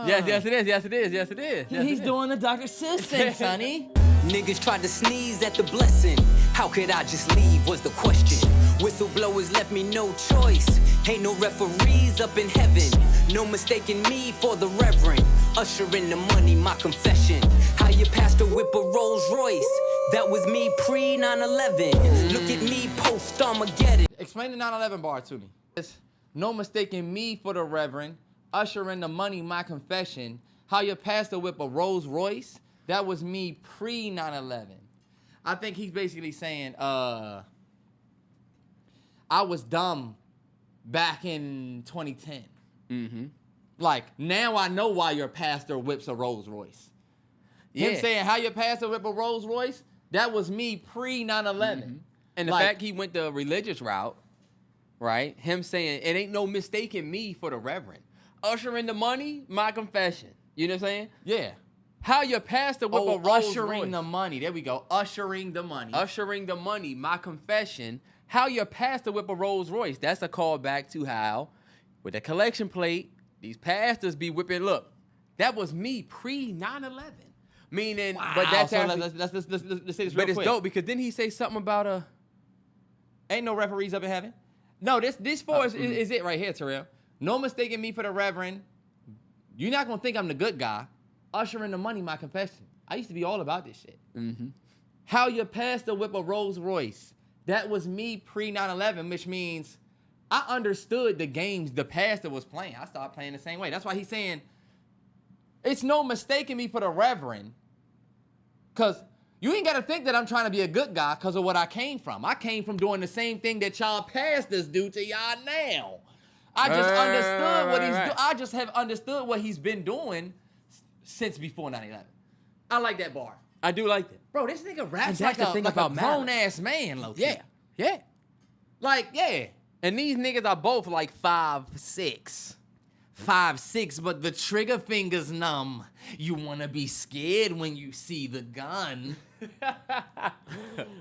Yes, it is. Yes, it is. Yes, it is. Yes, He's it is. doing the Dr. Seuss thing, sonny. Niggas tried to sneeze at the blessing. How could I just leave was the question. Whistleblowers left me no choice. Ain't no referees up in heaven. No mistaking me for the reverend. Usher in the money, my confession. How your pastor whip a Rolls Royce. That was me pre 9/11. Look at me post Armageddon. Explain the 9/11 bar to me. It's no mistaking me for the reverend. Usher in the money, my confession. How your pastor whip a Rolls Royce. That was me pre 9/11. I think he's basically saying, I was dumb back in 2010. Mm-hmm. Like, now I know why your pastor whips a Rolls Royce. Him saying how your pastor whip a Rolls Royce, that was me pre 9/11. Mm-hmm. And the fact he went the religious route, right? Him saying, it ain't no mistaking me for the reverend. Usher in the money, my confession. You know what I'm saying? Yeah. How your pastor whip a Rolls ushering Royce. the money. There we go. Ushering the money. Ushering the money, my confession. How your pastor whip a Rolls Royce. That's a callback to how, with the collection plate, these pastors be whipping. Look, that was me pre 9/11. Meaning, Wow. but that's So actually, let's say this real but it's quick. dope because didn't he say something about a? Ain't no referees up in heaven. No, this for is it right here, Terrell. No mistaking me for the reverend. You're not gonna think I'm the good guy. Ushering the money, my confession. I used to be all about this shit. Mm-hmm. How your pastor whip a Rolls Royce. That was me pre 9/11, which means I understood the games the pastor was playing. I started playing the same way. That's why he's saying, it's no mistaking me for the reverend. Because you ain't got to think that I'm trying to be a good guy because of what I came from. I came from doing the same thing that y'all pastors do to y'all now. I just understood what he's doing. I just have understood what he's been doing since before 9/11. I like that bar. I do like that. Bro, this nigga raps And like that's the a, thing like about a Matter. grown-ass man, low-key. Yeah, yeah. Like, yeah. And these niggas are both like 5'6". 5'6", but the trigger finger's numb. You wanna be scared when you see the gun.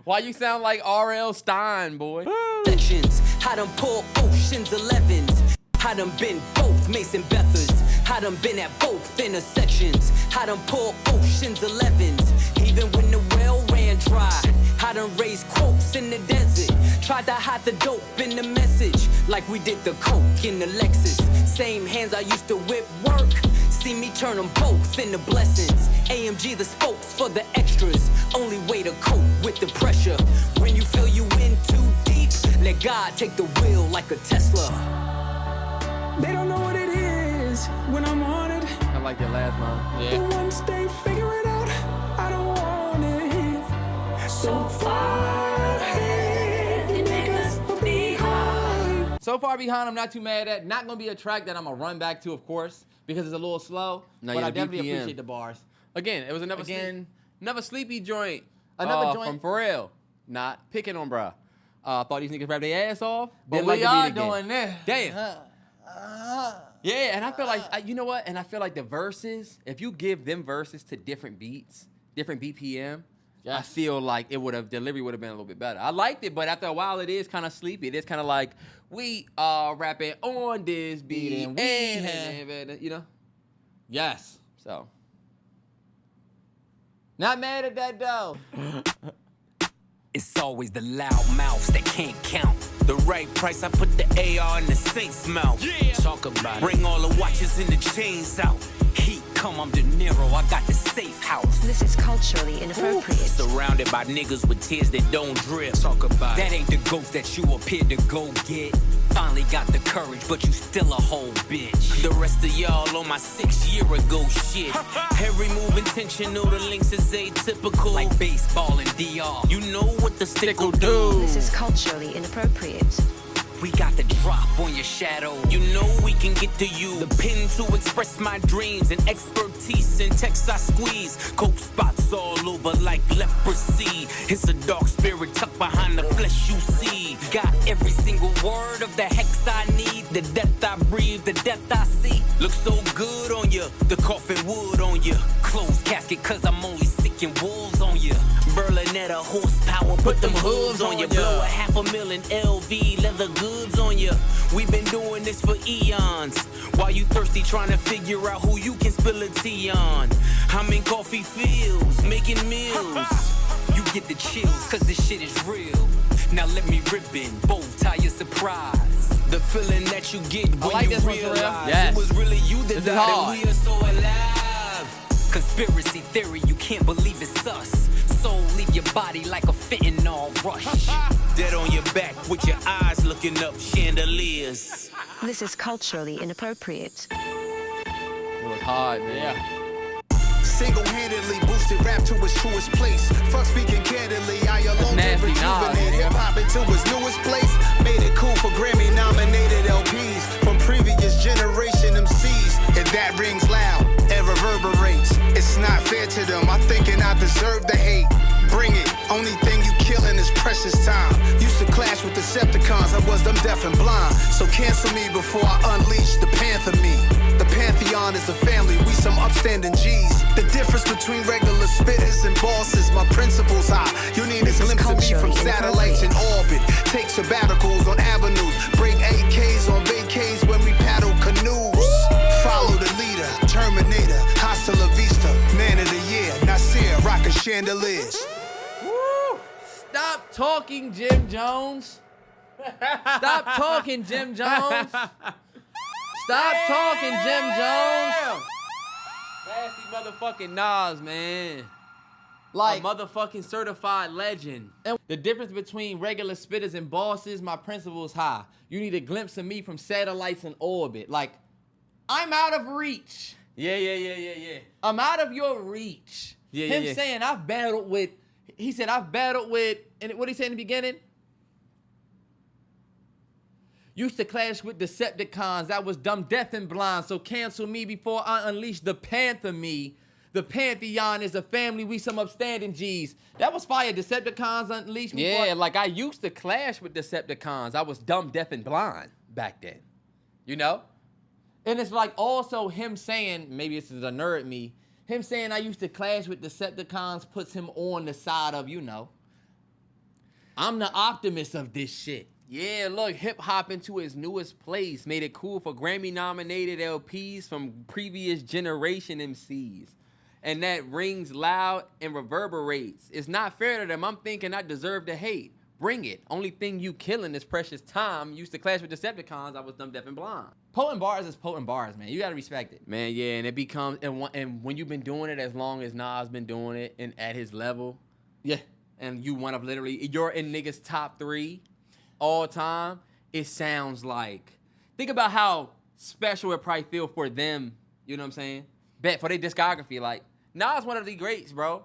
Why you sound like R.L. Stein, boy? Sections, I done pulled Ocean's 11s. I done been both Mason Bethers. I done been at both intersections. I done pulled Ocean's 11s. Even when the well ran dry. I done raised quotes in the desert. Tried to hide the dope in the message. Like we did the coke in the Lexus. Same hands I used to whip work. See me turn them both into blessings. AMG the spokes for the extras. Only way to cope with the pressure. When you feel you in too deep, let God take the wheel like a Tesla. They don't know what it is when I'm on it. I like your last line. But once they figure it out, I don't want it. So far ahead, you niggas behind. So far behind, I'm not too mad at. Not gonna be a track that I'm gonna run back to, of course, because it's a little slow. No, but yeah, I definitely BPM. appreciate the bars. Again, it was another another sleepy joint. Another joint from Pharrell. Not picking on bruh. Thought these niggas rap their ass off, but Then like we the are beat again. doing this. Damn. Yeah, and I feel like, you know what? And I feel like the verses, if you give them verses to different beats, different BPM, I feel like delivery would have been a little bit better. I liked it, but after a while, it is kind of sleepy. It is kind of like, we are rapping on this beat, and you know? Yes. So. Not mad at that, though. It's always the loud mouths that can't count. The right price, I put the AR in the saint's mouth. Yeah. Talk about it. Bring all the watches and the chains out. Heat come, I'm De Niro, I got the safe house. This is culturally inappropriate. Surrounded by niggas with tears that don't drip. Talk about that ain't the ghost that you appeared to go get. Finally got the courage, but you still a whole bitch. The rest of y'all on my 6 year ago shit. Every move intentional, the links is atypical. Like baseball and DR. You know what the stick will do. This is culturally inappropriate. we got the drop on your shadow. You know we can get to you. The pen to express my dreams and expertise in text I squeeze. Coke spots all over like leprosy. It's a dark spirit tucked behind the flesh you see. Got every single word of the hex I need. The death I breathe, the death I see. Looks so good on you, the coffin wood on you. Closed casket cause I'm only sick and wolves on you. Berlinetta horsepower, put them hooves on you. Blow a $500,000 LV leather goods on you. We've been doing this for eons. While you thirsty trying to figure out who you can spill a tea on. I'm in coffee fields, making meals. You get the chills, cause this shit is real. Now let me rip in, bow tie your surprise. The feeling that you get when like you this one, realize Terrell. Yes. it was really you that This is died hard. and we are so alive. Conspiracy theory, you can't believe it's us. Soul leave your body like a fentanyl rush. Dead on your back with your eyes looking up, chandeliers. This is culturally inappropriate. It was hard, man. Yeah. Single-handedly boosted rap to its truest place. Fuck speaking candidly, I alone can nasty, nah, rejuvenate nigga. hip-hop into its newest place. Made it cool for Grammy-nominated LPs from previous generation MCs. And that rings loud and reverberates. It's not fair to them, I'm thinking I deserve the hate. Bring it, only thing you killing is precious time. Used to clash with Decepticons, I was them deaf and blind. So cancel me before I unleash the Panther me. The Pantheon is a family, we some upstanding G's. The difference between regular spitters and bosses, my principles high. You need a glimpse of me from satellites in orbit. Take sabbaticals on avenues, break AKs on vacays when we paddle canoes. Follow the leader, Terminator, hasta la vista. Man of the year, Nasir, rockin' chandeliers. Woo! Stop talking, Jim Jones. Stop talking, Jim Jones. Stop talking, Jim Jones. Nasty motherfucking Nas, man. Like, a motherfucking certified legend. and the difference between regular spitters and bosses, my principles high. You need a glimpse of me from satellites in orbit. Like, I'm out of reach. Yeah. I'm out of your reach. Yeah. saying I've battled with, he said I've battled with, and what did he say in the beginning? Used to clash with Decepticons. I was dumb, deaf, and blind. So cancel me before I unleash the Panther me. The Pantheon is a family. We some upstanding G's. That was fire. Decepticons unleashed me. Yeah, like I used to clash with Decepticons. I was dumb, deaf, and blind back then. You know? And it's like also him saying, maybe this is a nerd me, him saying I used to clash with Decepticons puts him on the side of, you know, I'm the optimist of this shit. Yeah, look, hip-hop into its newest place. Made it cool for Grammy-nominated LPs from previous generation MCs. And that rings loud and reverberates. It's not fair to them. I'm thinking I deserve the hate. Bring it. Only thing you killing is precious time. Used to clash with Decepticons. I was dumb, deaf, and blind. Potent bars is potent bars, man. You gotta respect it. Man, yeah, and it becomes, and when you've been doing it as long as Nas been doing it and at his level, Yeah. and you one of literally, you're in niggas top 3 all time, it sounds like, think about how special it probably feel for them, you know what I'm saying? Bet for their discography, like, Nas one of the greats, bro.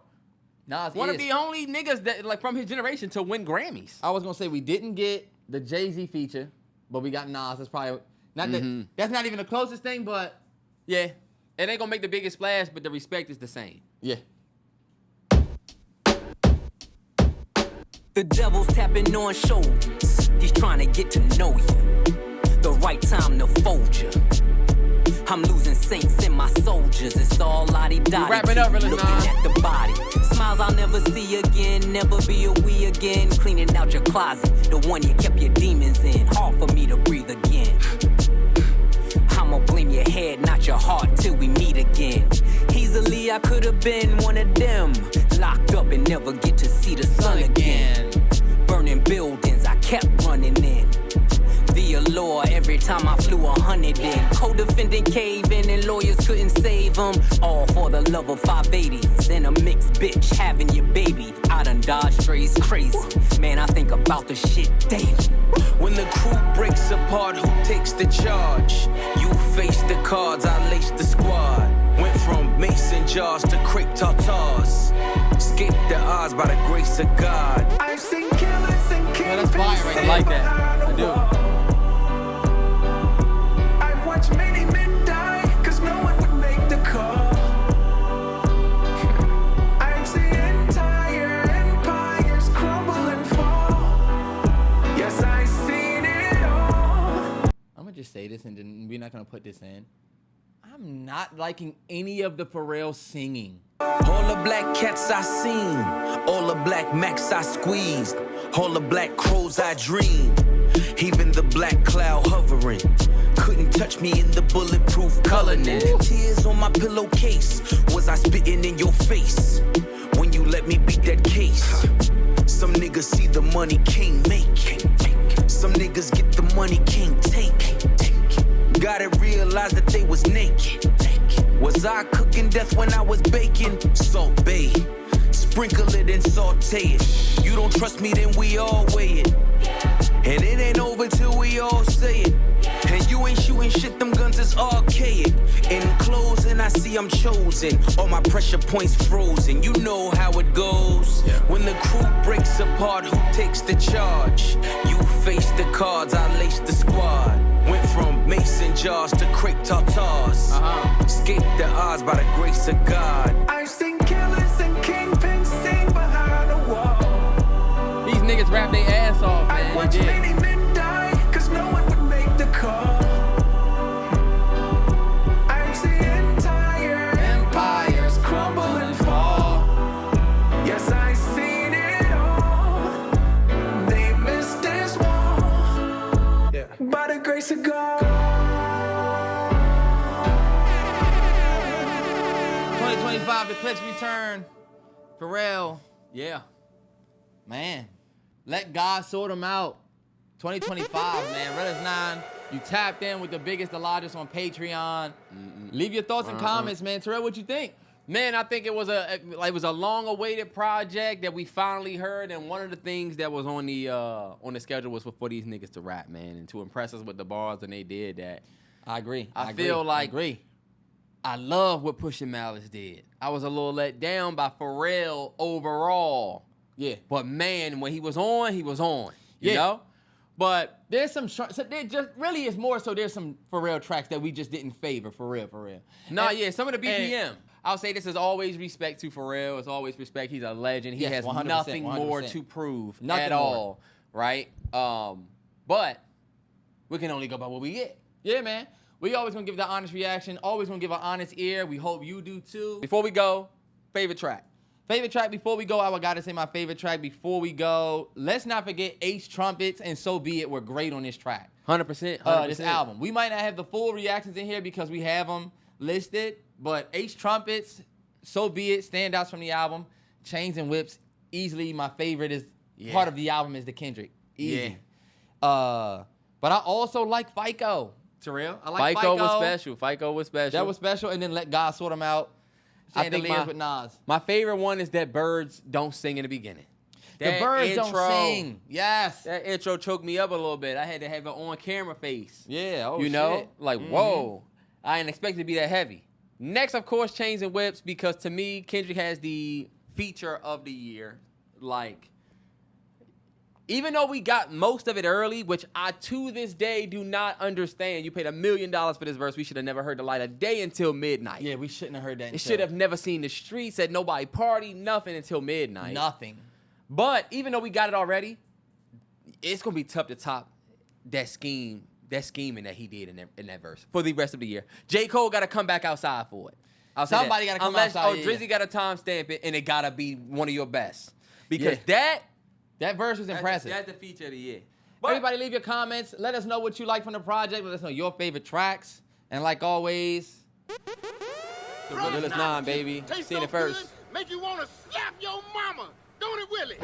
Nas One is. of the only niggas that, like, from his generation to win Grammys. I was gonna say we didn't get the Jay-Z feature, but we got Nas. That's probably not that. That's not even the closest thing, but Yeah, it ain't gonna make the biggest splash, but the respect is the same. yeah. The devil's tapping on shoulders. He's trying to get to know you. The right time to fold you. I'm losing saints in my soldiers. It's all lottie-dottie. Wrapping up, really, looking Nas. at the body. Smiles I'll never see again. Never be a we again. Cleaning out your closet. The one you kept your demons in. Hard for me to breathe again. I'ma blame your head, not your heart, till we meet again. Easily I could have been one of them. Locked up and never get to see the sun again. Burning buildings I kept running in. The allure every time I flew 100 in. Co-defendant caving and lawyers couldn't save them. All for the love of 580s and a mixed bitch having your baby. I done dodged strays crazy. Man, I think about the shit daily. When the crew breaks apart, who takes the charge? You face the cards, I lace the squad. Went from mason jars to crepe tartars. Escaped the odds by the grace of God. I've seen killers and Yeah, that's fire, right? I like that. I do. this in. I'm not liking any of the Pharrell singing. All the black cats I seen, all the black Macs I squeezed, all the black crows I dreamed, even the black cloud hovering. Couldn't touch me in the bulletproof coloring. Tears on my pillowcase, was I spitting in your face when you let me beat that case? Some niggas see the money, can't make. Some niggas get the money, can't take. Gotta realize that they was naked. Was I cooking death when I was baking? Salt Bay, sprinkle it and saute it. You don't trust me, then we all weigh it. And it ain't over till we all say it. And you ain't shooting shit, them guns is archaic. In closing, I see I'm chosen. All my pressure points frozen. You know how it goes. When the crew breaks apart, who takes the charge? You face the cards, I lace the squad. Went from mason jars to crepe tartars. Escaped the odds by the grace of God. I've seen killers and kingpins sing behind a wall. These niggas rap their ass off, man. I watched many men die, cause no one would make the call. I've seen entire empires crumble and fall. Yes, I've seen it all. They missed this wall. By the grace of God. 2025, the Clipse return. Pharrell. Yeah. Man. Let God sort them out. 2025, man. Realest 9. You tapped in with the biggest, the largest on Patreon. Leave your thoughts and comments, man. Terrell, what you think? Man, I think it was a long-awaited project that we finally heard, and one of the things that was on the schedule was for these niggas to rap, man, and to impress us with the bars, and they did that. I agree. I feel like I love what Pusha Malice did. I was a little let down by Pharrell overall. Yeah. But man, when he was on, you know? But there's some, so there just really is more so there's some Pharrell tracks that we just didn't favor for real. Some of the BPM. I'll say this is always respect to Pharrell. It's always respect. He's a legend. He has 100%, nothing 100%. more to prove Nothing at more. all, right? But we can only go by what we get. Yeah, man. We always gonna give the honest reaction. Always gonna give an honest ear. We hope you do too. Before we go, favorite track. Favorite track before we go, I gotta say my favorite track before we go. Let's not forget H Trumpets and So Be It were great on this track. 100%. This album. We might not have the full reactions in here because we have them listed, but H Trumpets, So Be It, standouts from the album. Chains and Whips, easily my favorite is part of the album is the Kendrick. Easy. Yeah. But I also like F.I.C.O. Terrell. I like F.I.C.O was special. F.I.C.O was special. That was special, and then Let God Sort Them Out. Chandeliers with Nas. My favorite one is that Birds don't sing in the beginning. The Birds don't sing. Yes. That intro choked me up a little bit. I had to have an on-camera face. Yeah, you know? Like, whoa. I didn't expect it to be that heavy. Next, of course, Chains and Whips, because to me, Kendrick has the feature of the year. Like, even though we got most of it early, which I, to this day, do not understand. You paid $1 million for this verse. We should have never heard the light of day until midnight. Yeah, we shouldn't have heard that. It should have never seen the streets, at nobody party, nothing until midnight. Nothing. But even though we got it already, it's going to be tough to top that scheming that he did in that verse for the rest of the year. J. Cole got to come back outside for it. Somebody got to come outside. Drizzy got to timestamp it, and it got to be one of your best. Because that verse was impressive. That's the feature of the year. But everybody leave your comments. Let us know what you like from the project. Let us know your favorite tracks. And like always, the realest 9, baby. Seeing it first. Make you want to slap your mama. Don't it, Willie?